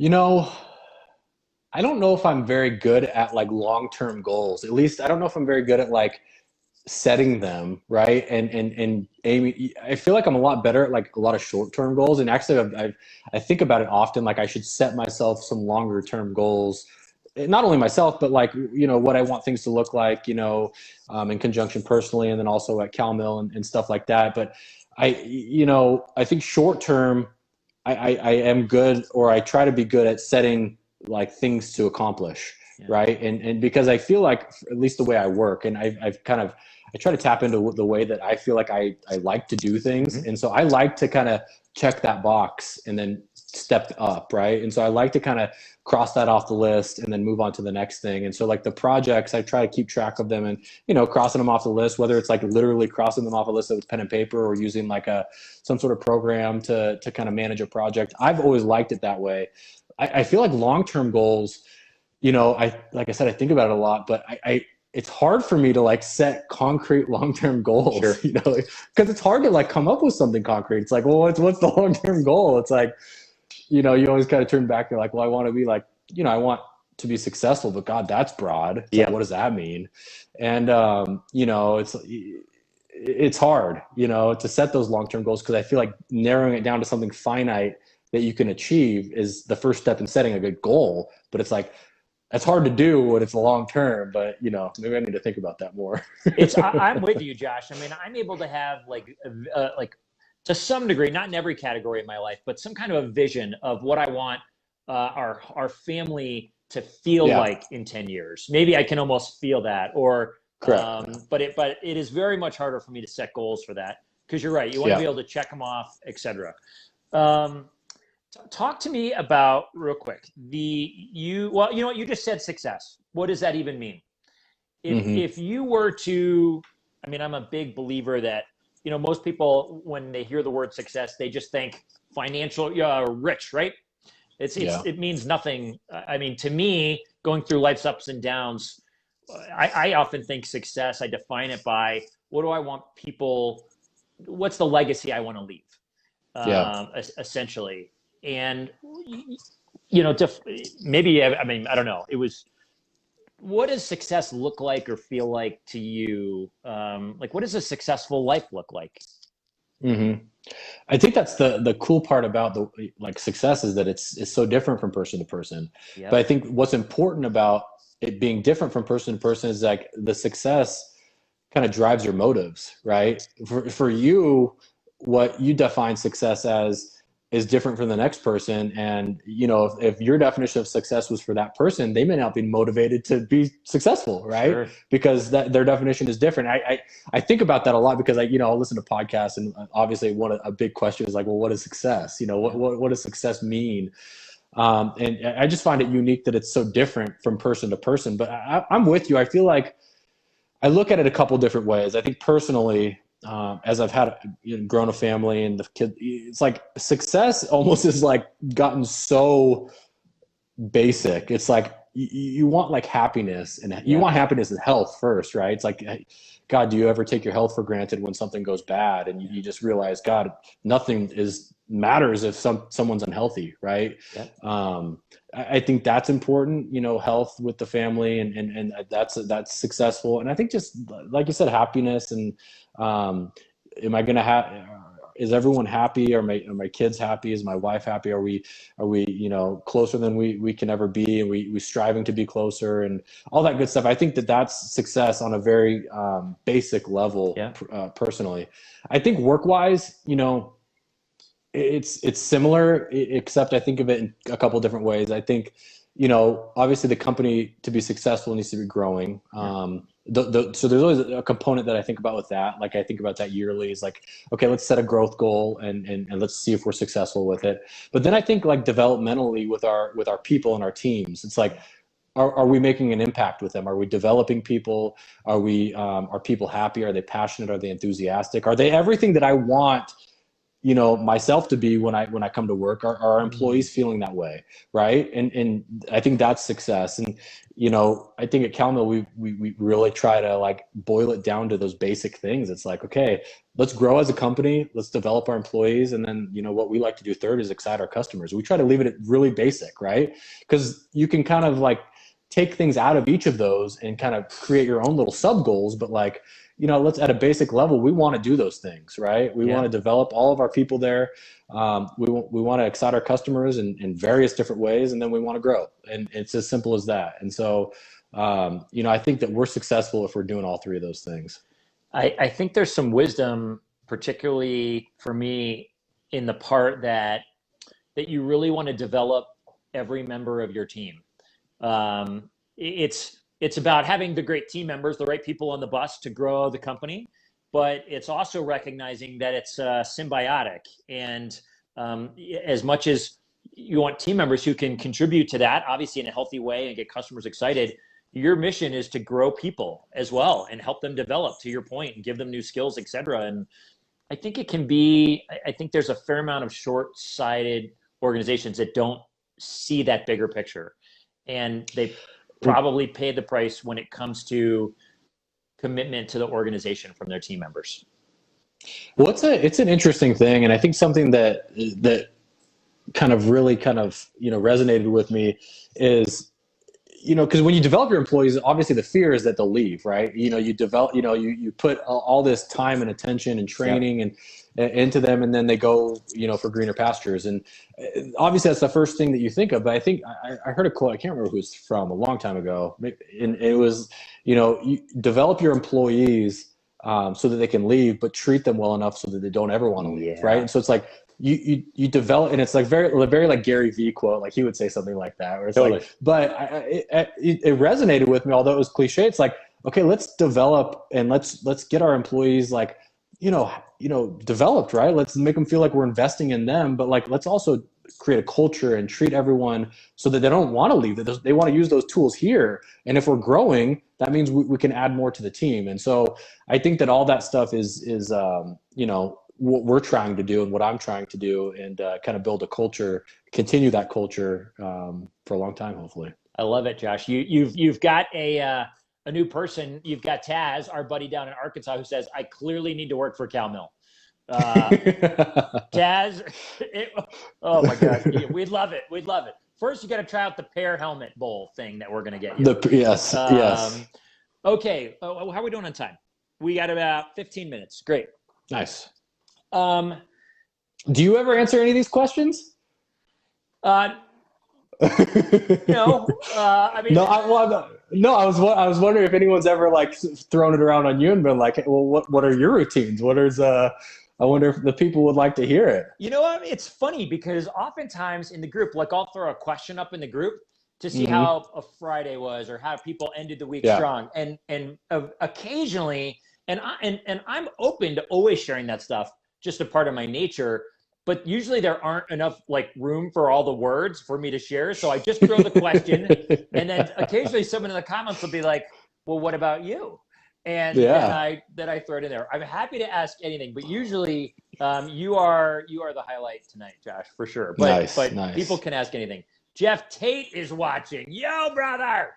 I don't know if I'm very good at like long-term goals. At least I don't know if I'm very good at like setting them, right? And aiming. I feel like I'm a lot better at like a lot of short-term goals. And actually I think about it often, like I should set myself some longer-term goals, not only myself, but like, what I want things to look like, in conjunction personally, and then also at CalMill and stuff like that. But I think short-term, I am good, or I try to be good at setting like things to accomplish. Yeah. Right. And because I feel like, at least the way I work, and I try to tap into the way that I feel like I like to do things. Mm-hmm. And so I like to kind of check that box and then step up. Right. And so I like to kind of cross that off the list and then move on to the next thing. And so like the projects, I try to keep track of them and, crossing them off the list, whether it's like literally crossing them off a list with pen and paper or using like some sort of program to kind of manage a project. I've always liked it that way. I feel like long-term goals, like I said, I think about it a lot, but it's hard for me to like set concrete long-term goals, sure. Because it's hard to like come up with something concrete. It's like, well, what's the long-term goal? It's like, you always kind of turn back to like, well, I want to be like, I want to be successful, but God, that's broad. It's like, what does that mean? And, it's hard, to set those long-term goals, because I feel like narrowing it down to something finite that you can achieve is the first step in setting a good goal. But it's like, it's hard to do when it's long-term, but maybe I need to think about that more. I'm with you, Josh. I'm able to have like to some degree, not in every category of my life, but some kind of a vision of what I want our family to feel like in 10 years. Maybe I can almost feel that, or correct. But it is very much harder for me to set goals for that, because you're right. You want to be able to check them off, etc. Talk to me about, real quick, you just said success. What does that even mean? If you were to, I'm a big believer that, most people, when they hear the word success, they just think financial, rich, right? Yeah. It means nothing. I mean, to me, going through life's ups and downs, I often think success, I define it by what do I want people, what's the legacy I want to leave, Yeah. essentially. And, you know, maybe, I mean, I don't know. It was, what does success look like or feel like to you? Like, what does a successful life look like? hmm I think that's the cool part about the like success is that it's so different from person to person. But I Yep. think what's important about it being different from person to person is like the success kind of drives your motives, right? For you, what you define success as is different from the next person. And, you know, if your definition of success was for that person, they may not be motivated to be successful, right? Sure. Because their definition is different. I think about that a lot because I'll listen to podcasts and obviously a big question is like, well, what is success? You know, Yeah. what does success mean? And I just find it unique that it's so different from person to person, but I'm with you. I feel like I look at it a couple different ways. I think personally, as I've had grown a family and the kid, it's like success almost is like gotten so basic. It's like you want like happiness and you Yeah. want happiness and health first, right? It's like, God, do you ever take your health for granted when something goes bad and you just realize, God, nothing is matters if someone's unhealthy, right? Yeah. I think that's important, you know, health with the family and that's successful. And I think just like you said, happiness and am I going to have, is everyone happy? Are my kids happy? Is my wife happy? Are we, you know, closer than we can ever be? And we striving to be closer and all that good stuff. I think that that's success on a very basic level, Yeah. personally. I think work wise, you know, it's similar, except I think of it in a couple different ways. I think, you know, obviously the company to be successful needs to be growing. Yeah. So there's always a component that I think about with that. Like I think about that yearly is like, okay, let's set a growth goal and let's see if we're successful with it. But then I think like developmentally with our people and our teams, it's like, are we making an impact with them? Are we developing people? Are people happy? Are they passionate? Are they enthusiastic? Are they everything that I want, you know, myself to be when I come to work? Are our Mm. employees feeling that way, right? And I think that's success. And you know, I think at Calmill we really try to like boil it down to those basic things. It's like, okay, let's grow as a company, let's develop our employees, and then you know what we like to do third is excite our customers. We try to leave it really basic, right? Because you can kind of like take things out of each of those and kind of create your own little sub goals, but like, you know, let's at a basic level, we want to do those things, right? We want Yeah. to develop all of our people there. We want to excite our customers in various different ways, and then we want to grow. And it's as simple as that. And so, you know, I think that we're successful if we're doing all three of those things. I think there's some wisdom, particularly for me, in the part that you really want to develop every member of your team. It's about having the great team members, the right people on the bus to grow the company, but it's also recognizing that it's symbiotic. And as much as you want team members who can contribute to that, obviously in a healthy way and get customers excited, your mission is to grow people as well and help them develop, to your point, and give them new skills, et cetera. And I think it can be, I think there's a fair amount of short-sighted organizations that don't see that bigger picture. And they probably pay the price when it comes to commitment to the organization from their team members. Well, it's an interesting thing, and I think something that kind of really kind of, you know, resonated with me is, you know, because when you develop your employees, obviously the fear is that they'll leave, right? You know, you develop, you know, you put all this time and attention and Yep. training and into them, and then they go, you know, for greener pastures. And obviously that's the first thing that you think of. But I think I heard a quote, I can't remember who it's from, a long time ago, and it was, you know, you develop your employees so that they can leave, but treat them well enough so that they don't ever want to leave, right? Yeah. And so it's like you develop, and it's like very like Gary V quote, like he would say something like that, where it's Totally. like, but it resonated with me, although it was cliche. It's like, okay, let's develop and let's get our employees like, you know, developed, right? Let's make them feel like we're investing in them, but like let's also create a culture and treat everyone so that they don't want to leave, that they want to use those tools here. And if we're growing, that means we can add more to the team. And so I think that all that stuff is you know, what we're trying to do and what I'm trying to do, and kind of build a culture, continue that culture for a long time, hopefully. I love it, Josh. You've got a new person. You've got Taz, our buddy down in Arkansas, who says, "I clearly need to work for Cal Mill." Taz, oh my gosh, we'd love it. We'd love it. First, you got to try out the pear helmet bowl thing that we're going to get you. Yes. Okay. How are we doing on time? We got about 15 minutes. Great. Nice. Um, Do you ever answer any of these questions? no. I mean, I was wondering if anyone's ever like thrown it around on you and been like, hey, well, what are your routines? I wonder if the people would like to hear it. You know what? It's funny because oftentimes in the group, like I'll throw a question up in the group to see how a Friday was or how people ended the week strong, and occasionally, and I'm open to always sharing that stuff, just a part of my nature. But usually there aren't enough like room for all the words for me to share, so I just throw the question, and then occasionally someone in the comments will be like, "Well, what about you?" And then I throw it in there. I'm happy to ask anything, but usually you are the highlight tonight, Josh, for sure. But Nice. People can ask anything. Jeff Tate is watching. Yo, brother.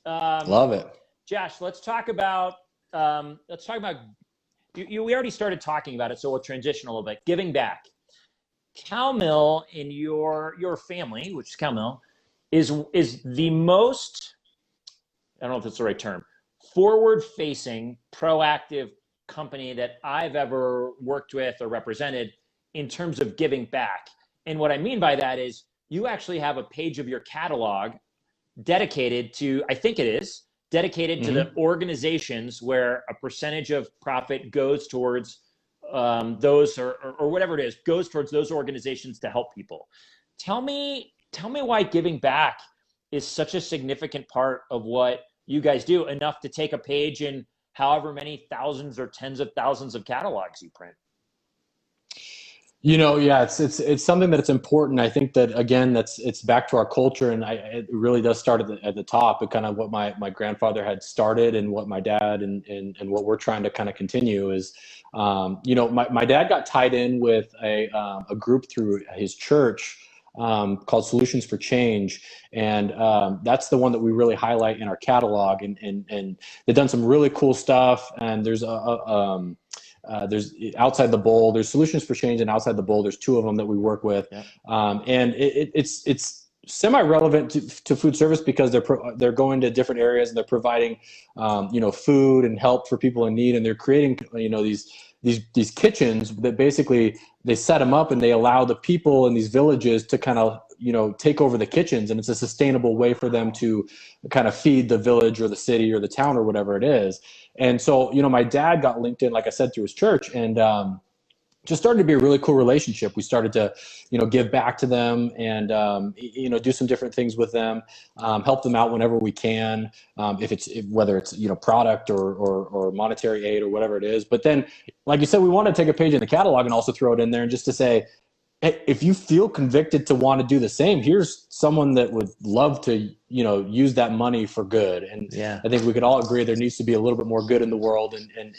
Love it. Josh, let's talk about we already started talking about it, so we'll transition a little bit. Giving back. Cal Mill in your family, which is Cal Mill, is the most, I don't know if that's the right term, forward-facing, proactive company that I've ever worked with or represented in terms of giving back. And what I mean by that is you actually have a page of your catalog dedicated to, I think it is, dedicated to the organizations where a percentage of profit goes towards those or whatever it is, goes towards those organizations to help people. Tell me why giving back is such a significant part of what you guys do, enough to take a page in however many thousands or tens of thousands of catalogs you print. It's something that's important. I think that again, it's back to our culture, and it really does start at the top. It kind of what my grandfather had started, and what my dad and what we're trying to kind of continue is, my dad got tied in with a group through his church called Solutions for Change, and that's the one that we really highlight in our catalog. And they've done some really cool stuff. And there's there's Outside the Bowl, there's Solutions for Change, and Outside the Bowl, there's two of them that we work with. And it's semi-relevant to food service because they're going to different areas, and they're providing food and help for people in need, and they're creating these kitchens that basically they set them up and they allow the people in these villages to kind of take over the kitchens, and it's a sustainable way for them to kind of feed the village or the city or the town or whatever it is. And so my dad got linked in, like I said, through his church, and just started to be a really cool relationship. We started to give back to them, and do some different things with them, help them out whenever we can, whether it's product or monetary aid or whatever it is. But then, like you said, we want to take a page in the catalog and also throw it in there, and just to say, hey, if you feel convicted to want to do the same, here's someone that would love to use that money for good. And I think we could all agree there needs to be a little bit more good in the world, and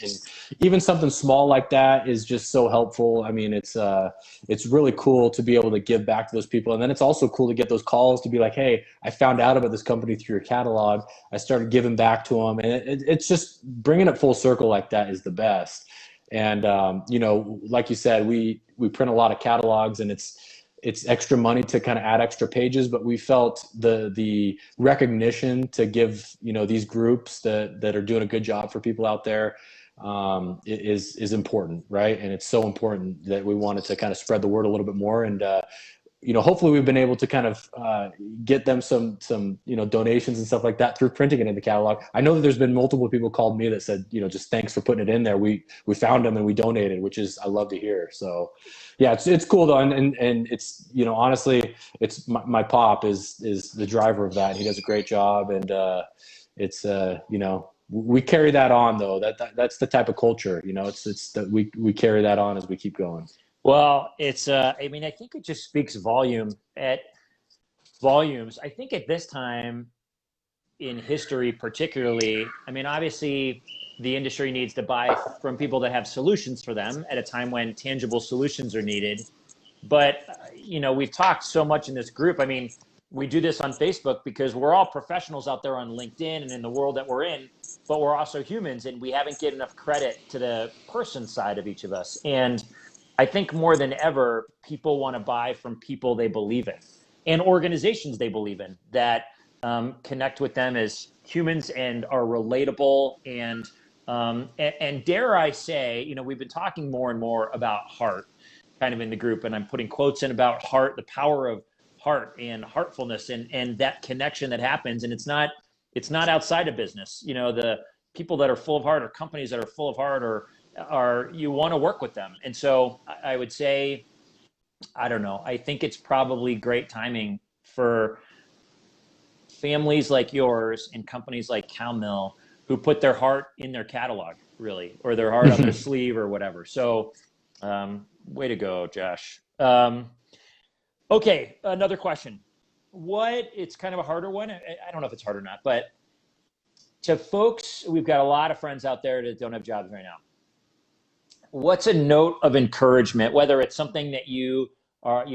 even something small like that is just so helpful. I mean, it's really cool to be able to give back to those people. And then it's also cool to get those calls to be like, hey, I found out about this company through your catalog. I started giving back to them. And it's just bringing it full circle like that is the best. And like you said, we print a lot of catalogs, and it's extra money to kind of add extra pages, but we felt the recognition to give these groups that are doing a good job for people out there is important, right? And it's so important that we wanted to kind of spread the word a little bit more. And hopefully we've been able to kind of get them some donations and stuff like that through printing it in the catalog. I know that there's been multiple people called me that said, just thanks for putting it in there. We found them and we donated, which is, I love to hear. So yeah, it's cool though. And it's, honestly, it's my pop is the driver of that. He does a great job. And it's, we carry that on though. That's the type of culture, it's that we carry that on as we keep going. Well, it's I think it just speaks volumes. I think at this time in history particularly, obviously the industry needs to buy from people that have solutions for them at a time when tangible solutions are needed. But, we've talked so much in this group. I mean, we do this on Facebook because we're all professionals out there on LinkedIn and in the world that we're in, but we're also humans, and we haven't given enough credit to the person side of each of us. And I think more than ever, people want to buy from people they believe in and organizations they believe in that connect with them as humans and are relatable. And dare I say, we've been talking more and more about heart kind of in the group, and I'm putting quotes in about heart, the power of heart and heartfulness, and that connection that happens. And it's not outside of business. The people that are full of heart, or companies that are full of heart, are you want to work with them. And so I would say, I don't know, I think it's probably great timing for families like yours and companies like Cowmill, who put their heart in their catalog, really, or their heart on their sleeve or whatever. So way to go, Josh. Okay, another question. It's kind of a harder one. I don't know if it's hard or not, but to folks, we've got a lot of friends out there that don't have jobs right now. What's a note of encouragement, whether it's something that you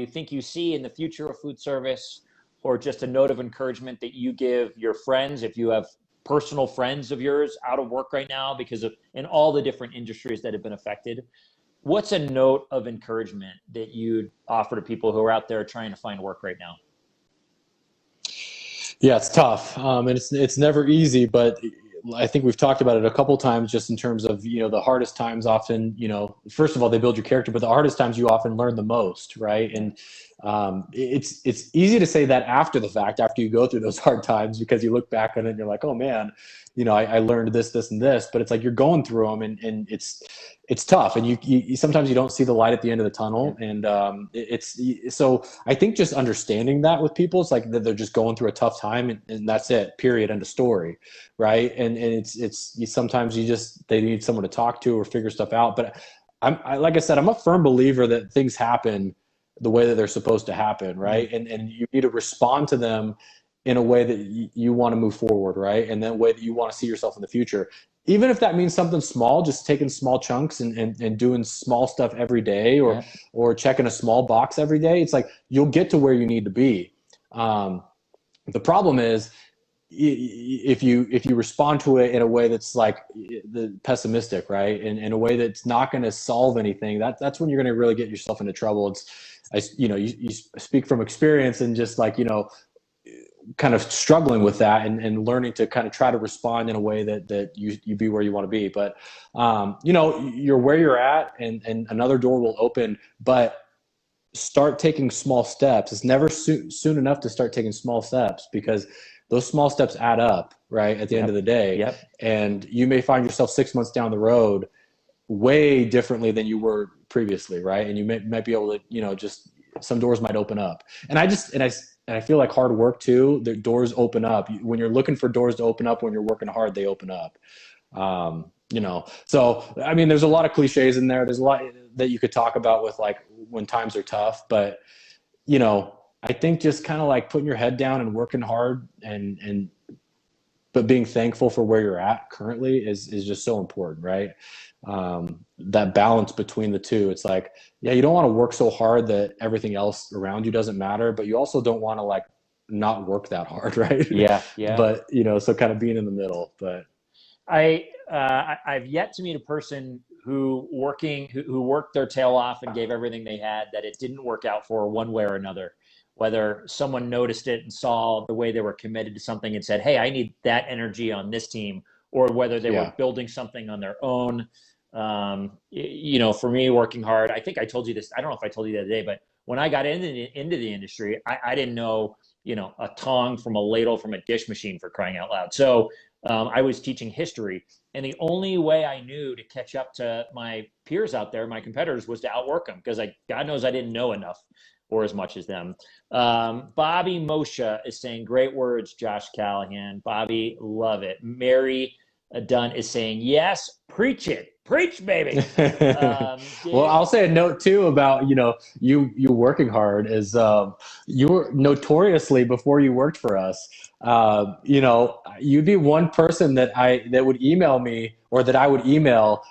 think you see in the future of food service, or just a note of encouragement that you give your friends, if you have personal friends of yours out of work right now because of in all the different industries that have been affected? What's a note of encouragement that you'd offer to people who are out there trying to find work right now? Yeah, it's tough, and it's never easy. But I think we've talked about it a couple times, just in terms of the hardest times often, first of all, they build your character, but the hardest times you often learn the most, right? And it's easy to say that after the fact, after you go through those hard times, because you look back on it and you're like, oh man, I learned this, and this. But it's like you're going through them, and it's tough, and you sometimes you don't see the light at the end of the tunnel. And so I think just understanding that with people, it's like that they're just going through a tough time, and that's it, period, end of story, right? And sometimes they need someone to talk to or figure stuff out. But like I said, I'm a firm believer that things happen the way that they're supposed to happen, right? And you need to respond to them in a way that you want to move forward, right? And that way that you want to see yourself in the future. Even if that means something small, just taking small chunks and doing small stuff every day, or checking a small box every day, it's like you'll get to where you need to be. The problem is if you respond to it in a way that's like the pessimistic, right? And in a way that's not going to solve anything, that's when you're going to really get yourself into trouble. You speak from experience, and just like, kind of struggling with that, and learning to kind of try to respond in a way that you be where you want to be. But, you're where you're at, and another door will open, but start taking small steps. It's never soon enough to start taking small steps, because those small steps add up, right? At the end of the day. Yep. And you may find yourself 6 months down the road way differently than you were previously, right? And you might be able to, just some doors might open up. And I feel like hard work too, the doors open up. When you're looking for doors to open up, when you're working hard, they open up. So, I mean, there's a lot of cliches in there. There's a lot that you could talk about with like when times are tough, but, I think just kind of like putting your head down and working hard, but being thankful for where you're at currently is just so important, right? That balance between the two. It's like, yeah, you don't want to work so hard that everything else around you doesn't matter, but you also don't want to like not work that hard, right? Yeah. But so kind of being in the middle. But I've yet to meet a person who worked their tail off and gave everything they had, that it didn't work out for one way or another. Whether someone noticed it and saw the way they were committed to something and said, hey, I need that energy on this team, or whether they were building something on their own. For me, working hard, I think I told you this, I don't know if I told you the other day, but when I got into the industry, I didn't know, a tong from a ladle from a dish machine, for crying out loud. So I was teaching history, and the only way I knew to catch up to my peers out there, my competitors, was to outwork them, because God knows I didn't know enough or as much as them. Bobby Moshe is saying, great words, Josh Callahan. Bobby, love it. Mary done is saying, yes, preach it. Preach, baby. Well, Dave, I'll say a note too about you working hard is you were notoriously before you worked for us. You'd be one person that would email me or that I would email.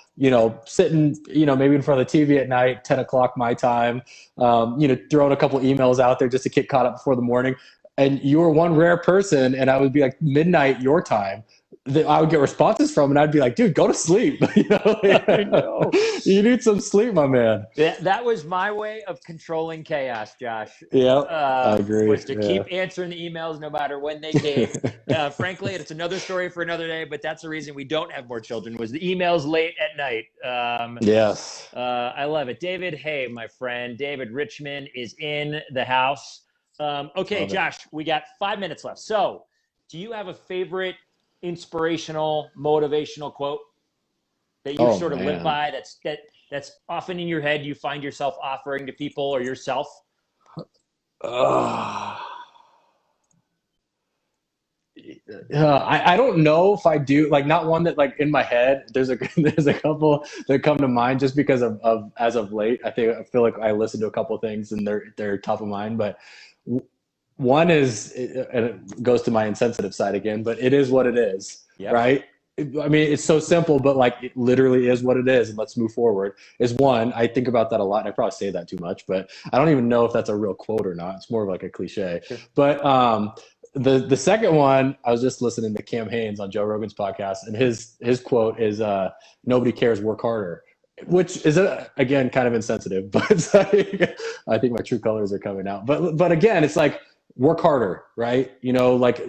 Sitting maybe in front of the TV at night, 10 o'clock my time. Throwing a couple emails out there just to get caught up before the morning. And you were one rare person, and I would be like midnight your time that I would get responses from, and I'd be like, dude, go to sleep. I know. You need some sleep, my man. That was my way of controlling chaos, Josh. Yeah, I agree. Was to Yeah. keep answering the emails no matter when they came. Frankly, it's another story for another day, but that's the reason we don't have more children, was the emails late at night. Yes. I love it. David, hey, my friend. David Richmond is in the house. Okay, Josh, we got 5 minutes left. So do you have a favorite inspirational, motivational quote that you sort of live by, that's often in your head, you find yourself offering to people or yourself? I don't know if I do, like, not one that, like, in my head. There's a couple that come to mind just because of as of late. I feel like I listen to a couple of things and they're top of mind, but one is, and it goes to my insensitive side again, but it is what it is. Yep. Right? I mean, it's so simple, but like, it literally is what it is, and let's move forward is one. I think about that a lot, and I probably say that too much, but I don't even know if that's a real quote or not. It's more of like a cliche. Sure. But the second one, I was just listening to Cam Hanes on Joe Rogan's podcast, and his quote is, "Nobody cares, work harder." Which is, again, kind of insensitive, but it's like, I think my true colors are coming out. But again, it's like, work harder, right? Like,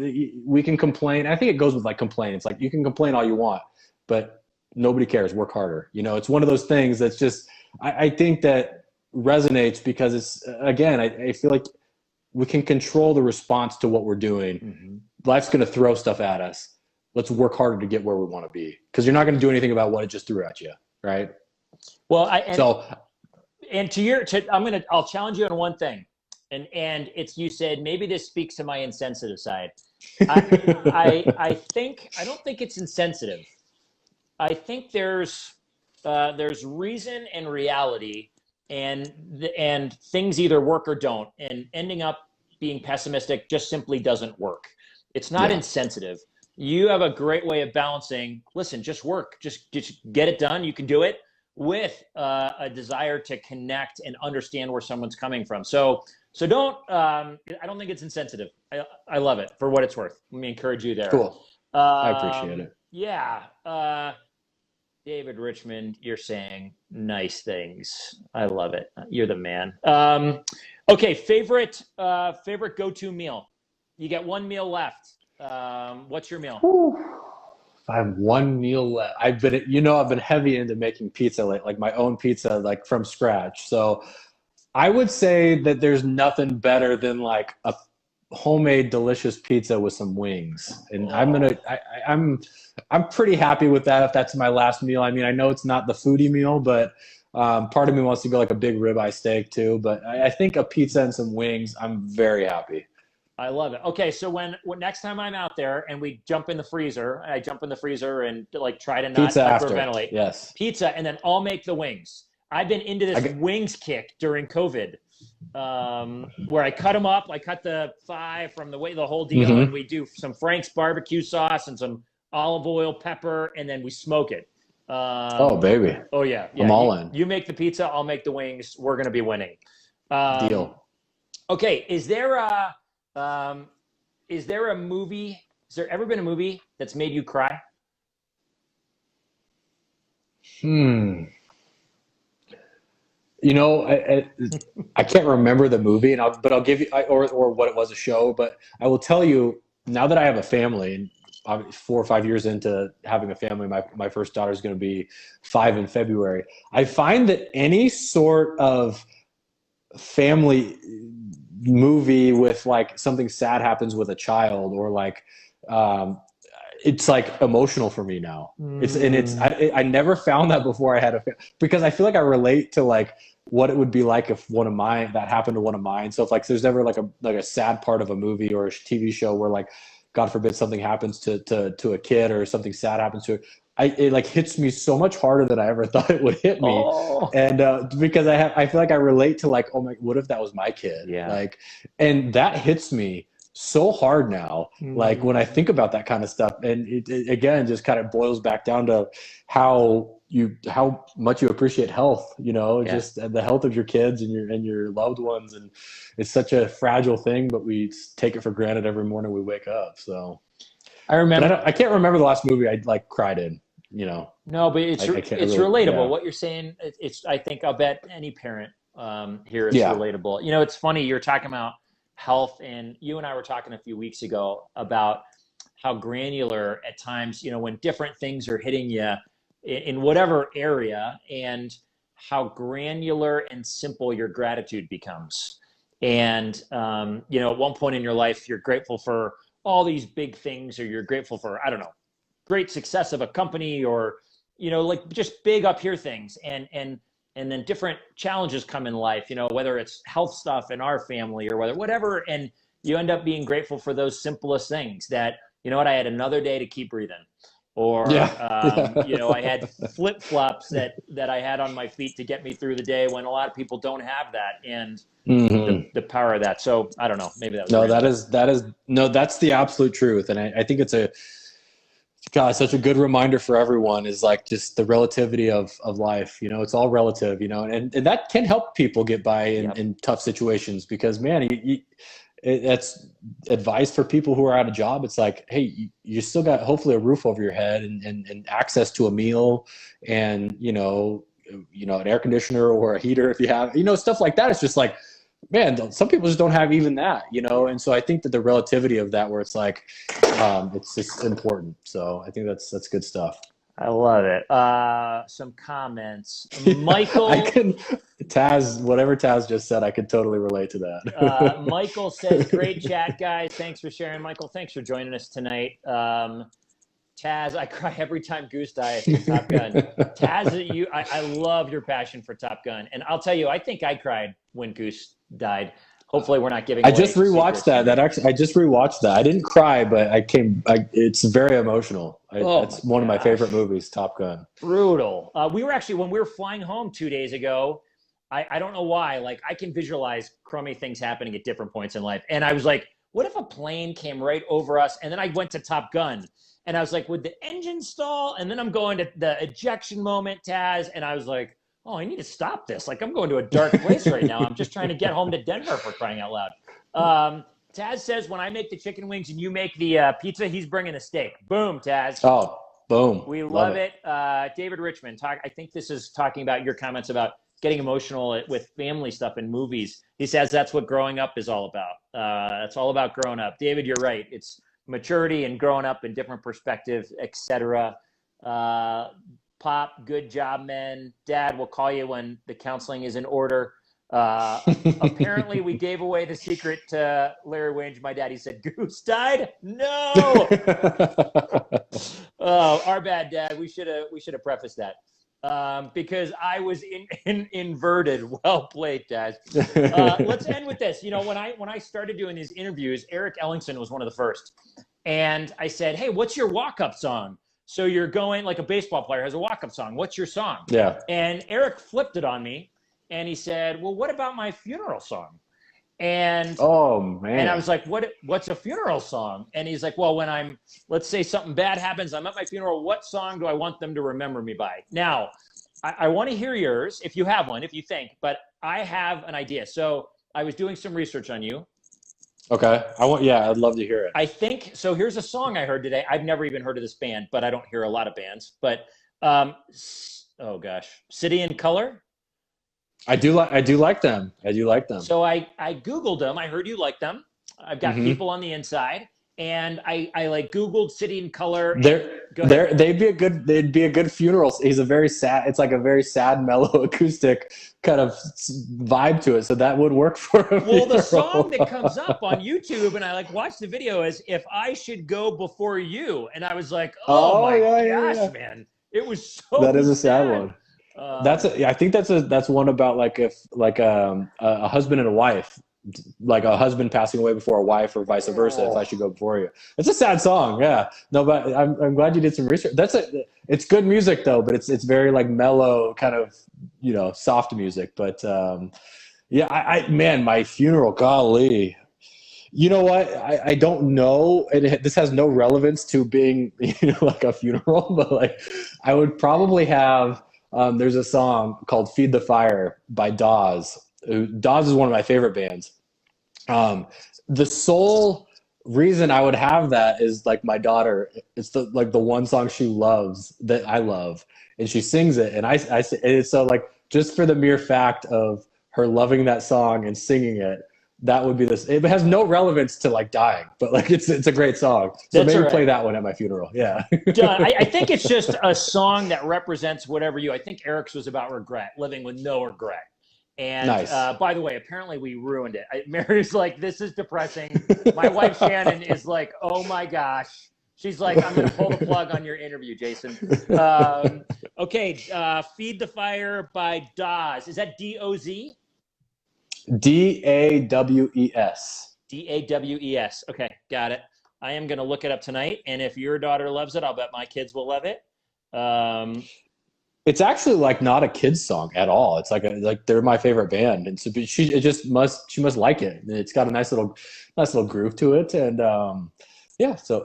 we can complain. I think it goes with like complain. It's like, you can complain all you want, but nobody cares. Work harder. It's one of those things that's just, I think that resonates because it's, again, I feel like we can control the response to what we're doing. Mm-hmm. Life's going to throw stuff at us. Let's work harder to get where we want to be, because you're not going to do anything about what it just threw at you, right? Well, I'll challenge you on one thing. And it's, you said, maybe this speaks to my insensitive side. I don't think it's insensitive. I think there's reason and reality, and things either work or don't. And ending up being pessimistic just simply doesn't work. It's not insensitive. You have a great way of balancing. Listen, just work, just get it done. You can do it, with a desire to connect and understand where someone's coming from. So don't, I don't think it's insensitive. I love it for what it's worth. Let me encourage you there. Cool. I appreciate it. Yeah. David Richmond, you're saying nice things. I love it. You're the man. Okay. Favorite go-to meal. You got one meal left. What's your meal? Whew. I have one meal left. I've been heavy into making pizza, like my own pizza, like from scratch. So I would say that there's nothing better than like a homemade delicious pizza with some wings. And I'm pretty happy with that if that's my last meal. I mean, I know it's not the foodie meal, but part of me wants to go like a big ribeye steak too. But I think a pizza and some wings, I'm very happy. I love it. Okay, so when next time I'm out there and we jump in the freezer, I jump in the freezer and like try to not hyperventilate. Yes. Pizza, and then I'll make the wings. I've been into this wings kick during COVID, where I cut them up. I cut the thigh from the whole deal, mm-hmm. and we do some Frank's barbecue sauce and some olive oil, pepper, and then we smoke it. Oh, baby. Oh, yeah. I'm all in. You make the pizza, I'll make the wings. We're going to be winning. Deal. Okay, is there a movie? Has there ever been a movie that's made you cry? I can't remember the movie, but I'll give you, or what it was, a show. But I will tell you, now that I have a family, and I'm 4 or 5 years into having a family, my first daughter is going to be 5 in February. I find that any sort of family movie with like something sad happens with a child, or like it's like emotional for me now. I never found that before I had a family, because I feel like I relate to like what it would be like if that happened to one of mine. So if like there's ever like a sad part of a movie or a TV show where like God forbid something happens to a kid or something sad happens to it, it like hits me so much harder than I ever thought it would hit me. Oh, And because I feel like I relate to like, oh my, what if that was my kid? yeah. Like, and that hits me so hard now. Like when I think about that kind of stuff, and it again just kind of boils back down to how much you appreciate health, just the health of your kids and your loved ones. And it's such a fragile thing, but we take it for granted every morning we wake up. So I remember, I can't remember the last movie I like cried in, No, but it's really, relatable. yeah. What you're saying, I think I'll bet any parent here is Yeah. relatable. It's funny, you're talking about health, and you and I were talking a few weeks ago about how granular at times, when different things are hitting you in whatever area, and how granular and simple your gratitude becomes. And, at one point in your life, you're grateful for all these big things, or you're grateful for, I don't know, great success of a company, or, like just big up here things. And then different challenges come in life, whether it's health stuff in our family or whatever. And you end up being grateful for those simplest things that, I had another day to keep breathing. Or, I had flip-flops that I had on my feet to get me through the day, when a lot of people don't have that. And the power of that. So I don't know, maybe that was that's the absolute truth. And I think it's such a good reminder for everyone, is like just the relativity of life. It's all relative, and that can help people get by in tough situations, because man, that's advice for people who are out of job. It's like, hey, you still got hopefully a roof over your head and access to a meal, and an air conditioner or a heater if you have, stuff like that. It's just like, man, some people just don't have even that, and so I think that the relativity of that, where it's like, it's just important. So I think that's good stuff. I love it. Some comments. Michael. Whatever Taz just said, I could totally relate to that. Michael says, great chat, guys. Thanks for sharing, Michael. Thanks for joining us tonight. Taz, I cry every time Goose dies in Top Gun. Taz, I love your passion for Top Gun. And I'll tell you, I think I cried when Goose died. Hopefully we're not giving away I just rewatched secrets. I just rewatched that. I didn't cry, but it's very emotional. It's one of my favorite movies, Top Gun. Brutal. We were actually, when we were flying home 2 days ago, I don't know why, like I can visualize crummy things happening at different points in life. And I was like, what if a plane came right over us? And then I went to Top Gun. And I was like, would the engine stall? And then I'm going to the ejection moment, Taz. And I was like, oh, I need to stop this. Like, I'm going to a dark place right now. I'm just trying to get home to Denver, for crying out loud. Taz says, when I make the chicken wings and you make the pizza, he's bringing the steak. Boom, Taz. Oh, boom. We love it. David Richmond, I think this is talking about your comments about getting emotional with family stuff in movies. He says that's what growing up is all about. It's all about growing up. David, you're right. It's maturity and growing up in different perspectives, etc. Pop, good job, men. Dad, we'll call you when the counseling is in order. Apparently, we gave away the secret to Larry Winge. My daddy said Goose died. No. Oh, our bad, Dad. We should have prefaced that. Because I was inverted. Well played, Dad. Let's end with this. When I started doing these interviews, Eric Ellingson was one of the first, and I said, "Hey, what's your walk-up song?" So you're going like a baseball player has a walk-up song. What's your song? Yeah. And Eric flipped it on me, and he said, "Well, what about my funeral song?" And oh man, and I was like, what's a funeral song? And he's like, well, when let's say something bad happens, I'm at my funeral, what song do I want them to remember me by? Now, I want to hear yours, if you have one, if you think, but I have an idea. So I was doing some research on you. Okay. I'd love to hear it. I think, so here's a song I heard today. I've never even heard of this band, but I don't hear a lot of bands, but, oh gosh, City in Color. I do like them. So I Googled them. I heard you like them. I've got people on the inside, and I like Googled City in Color. They'd be a good funeral. He's it's like a very sad, mellow acoustic kind of vibe to it. So that would work for a funeral. The song that comes up on YouTube, and I watched the video, is "If I Should Go Before You," and I was like, "Oh my gosh, man!" It was so. That is a sad one. I think that's one about a husband and a wife like a husband passing away before a wife or vice versa, if I should go before you. It's a sad song. Yeah. No, but I'm glad you did some research. It's good music though, but it's very like mellow kind of, soft music. But yeah, man, my funeral, golly. You know what? I don't know. This has no relevance to being, like a funeral, but like I would probably have, there's a song called Feed the Fire by Dawes. Dawes is one of my favorite bands. The sole reason I would have that is like my daughter, it's the one song she loves that I love, and she sings it. And it's so like, just for the mere fact of her loving that song and singing it, that would be this. It has no relevance to like dying, but like it's a great song. So maybe play that one at my funeral. Yeah. John, I think it's just a song that represents whatever I think Eric's was about regret, living with no regret. And nice. By the way, apparently we ruined it. Mary's like, this is depressing. My wife Shannon is like, oh my gosh. She's like, I'm going to pull the plug on your interview, Jason. Okay, Feed the Fire by Dawes. Is that D-O-Z? D-A-W-E-S. D-A-W-E-S. Okay, got it. I am going to look it up tonight, and if your daughter loves it, I'll bet my kids will love it. It's actually like not a kid's song at all. It's like they're my favorite band, and so she must like it. It's got a nice little groove to it, and yeah. So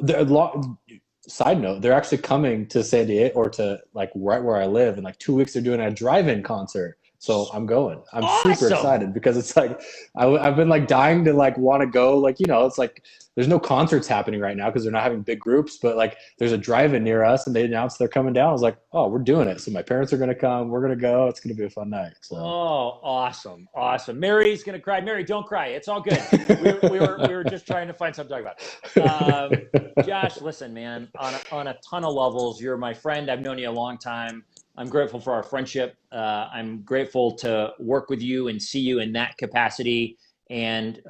side note, they're actually coming to San Diego, or to like right where I live. In like 2 weeks, they're doing a drive-in concert. So I'm going. I'm super excited because it's like I've been like dying to like want to go. Like, it's like there's no concerts happening right now because they're not having big groups. But like there's a drive-in near us, and they announced they're coming down. I was like, oh, we're doing it. So my parents are going to come. We're going to go. It's going to be a fun night. So. Oh, awesome. Mary's going to cry. Mary, don't cry. It's all good. we were just trying to find something to talk about. Josh, listen, man, on a ton of levels, you're my friend. I've known you a long time. I'm grateful for our friendship. I'm grateful to work with you and see you in that capacity, and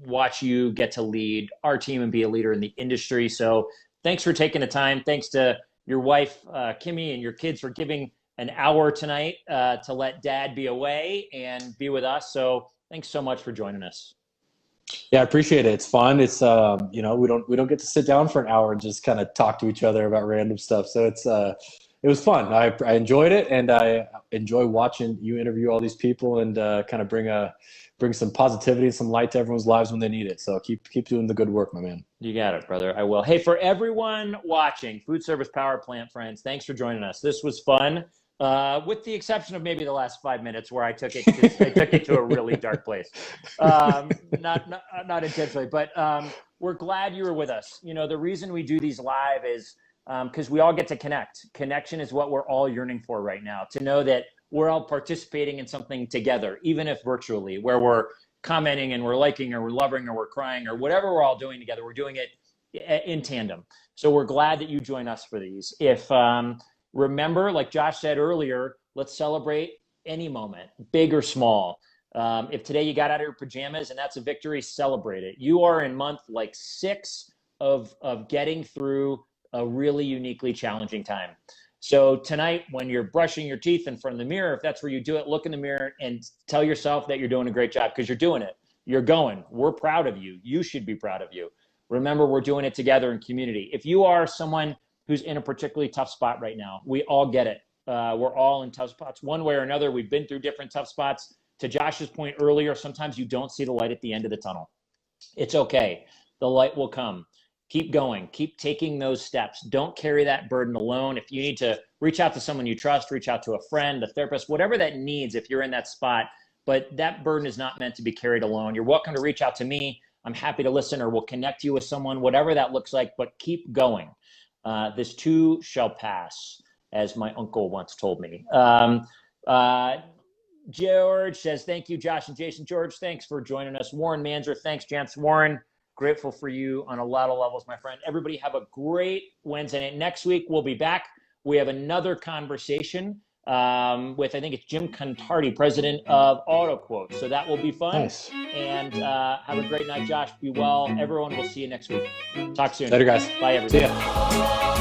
watch you get to lead our team and be a leader in the industry. So thanks for taking the time. Thanks to your wife, Kimmy, and your kids for giving an hour tonight to let Dad be away and be with us. So thanks so much for joining us. Yeah, I appreciate it. It's fun. It's we don't get to sit down for an hour and just kind of talk to each other about random stuff. So it was fun. I enjoyed it, and I enjoy watching you interview all these people and kind of bring some positivity and some light to everyone's lives when they need it. So keep doing the good work, my man. You got it, brother. I will. Hey, for everyone watching, Foodservice Power Plant friends, thanks for joining us. This was fun, with the exception of maybe the last 5 minutes where I took it to a really dark place. Not intentionally, but we're glad you were with us. The reason we do these live is because we all get to connect. Connection is what we're all yearning for right now, to know that we're all participating in something together, even if virtually, where we're commenting and we're liking or we're loving or we're crying or whatever we're all doing together. We're doing it in tandem. So we're glad that you join us for these. If remember, like Josh said earlier, let's celebrate any moment, big or small. If today you got out of your pajamas and that's a victory, celebrate it. You are in month like 6 of getting through a really uniquely challenging time. So tonight, when you're brushing your teeth in front of the mirror, if that's where you do it, look in the mirror and tell yourself that you're doing a great job, because you're doing it. You're going. We're proud of you. You should be proud of you. Remember, we're doing it together in community. If you are someone who's in a particularly tough spot right now, we all get it. We're all in tough spots one way or another. We've been through different tough spots. To Josh's point earlier, sometimes you don't see the light at the end of the tunnel. It's okay. The light will come. Keep going. Keep taking those steps. Don't carry that burden alone. If you need to reach out to someone you trust, reach out to a friend, a therapist, whatever that needs if you're in that spot. But that burden is not meant to be carried alone. You're welcome to reach out to me. I'm happy to listen, or we'll connect you with someone, whatever that looks like, but keep going. This too shall pass, as my uncle once told me. George says, thank you, Josh and Jason. George, thanks for joining us. Warren Manzer, thanks, Jance. Warren, grateful for you on a lot of levels, my friend. Everybody have a great Wednesday night. Next week, we'll be back. We have another conversation with, I think it's Jim Contardi, president of AutoQuote. So that will be fun. Nice. And have a great night, Josh. Be well. Everyone, we'll see you next week. Talk soon. Later, guys. Bye, everybody. See ya.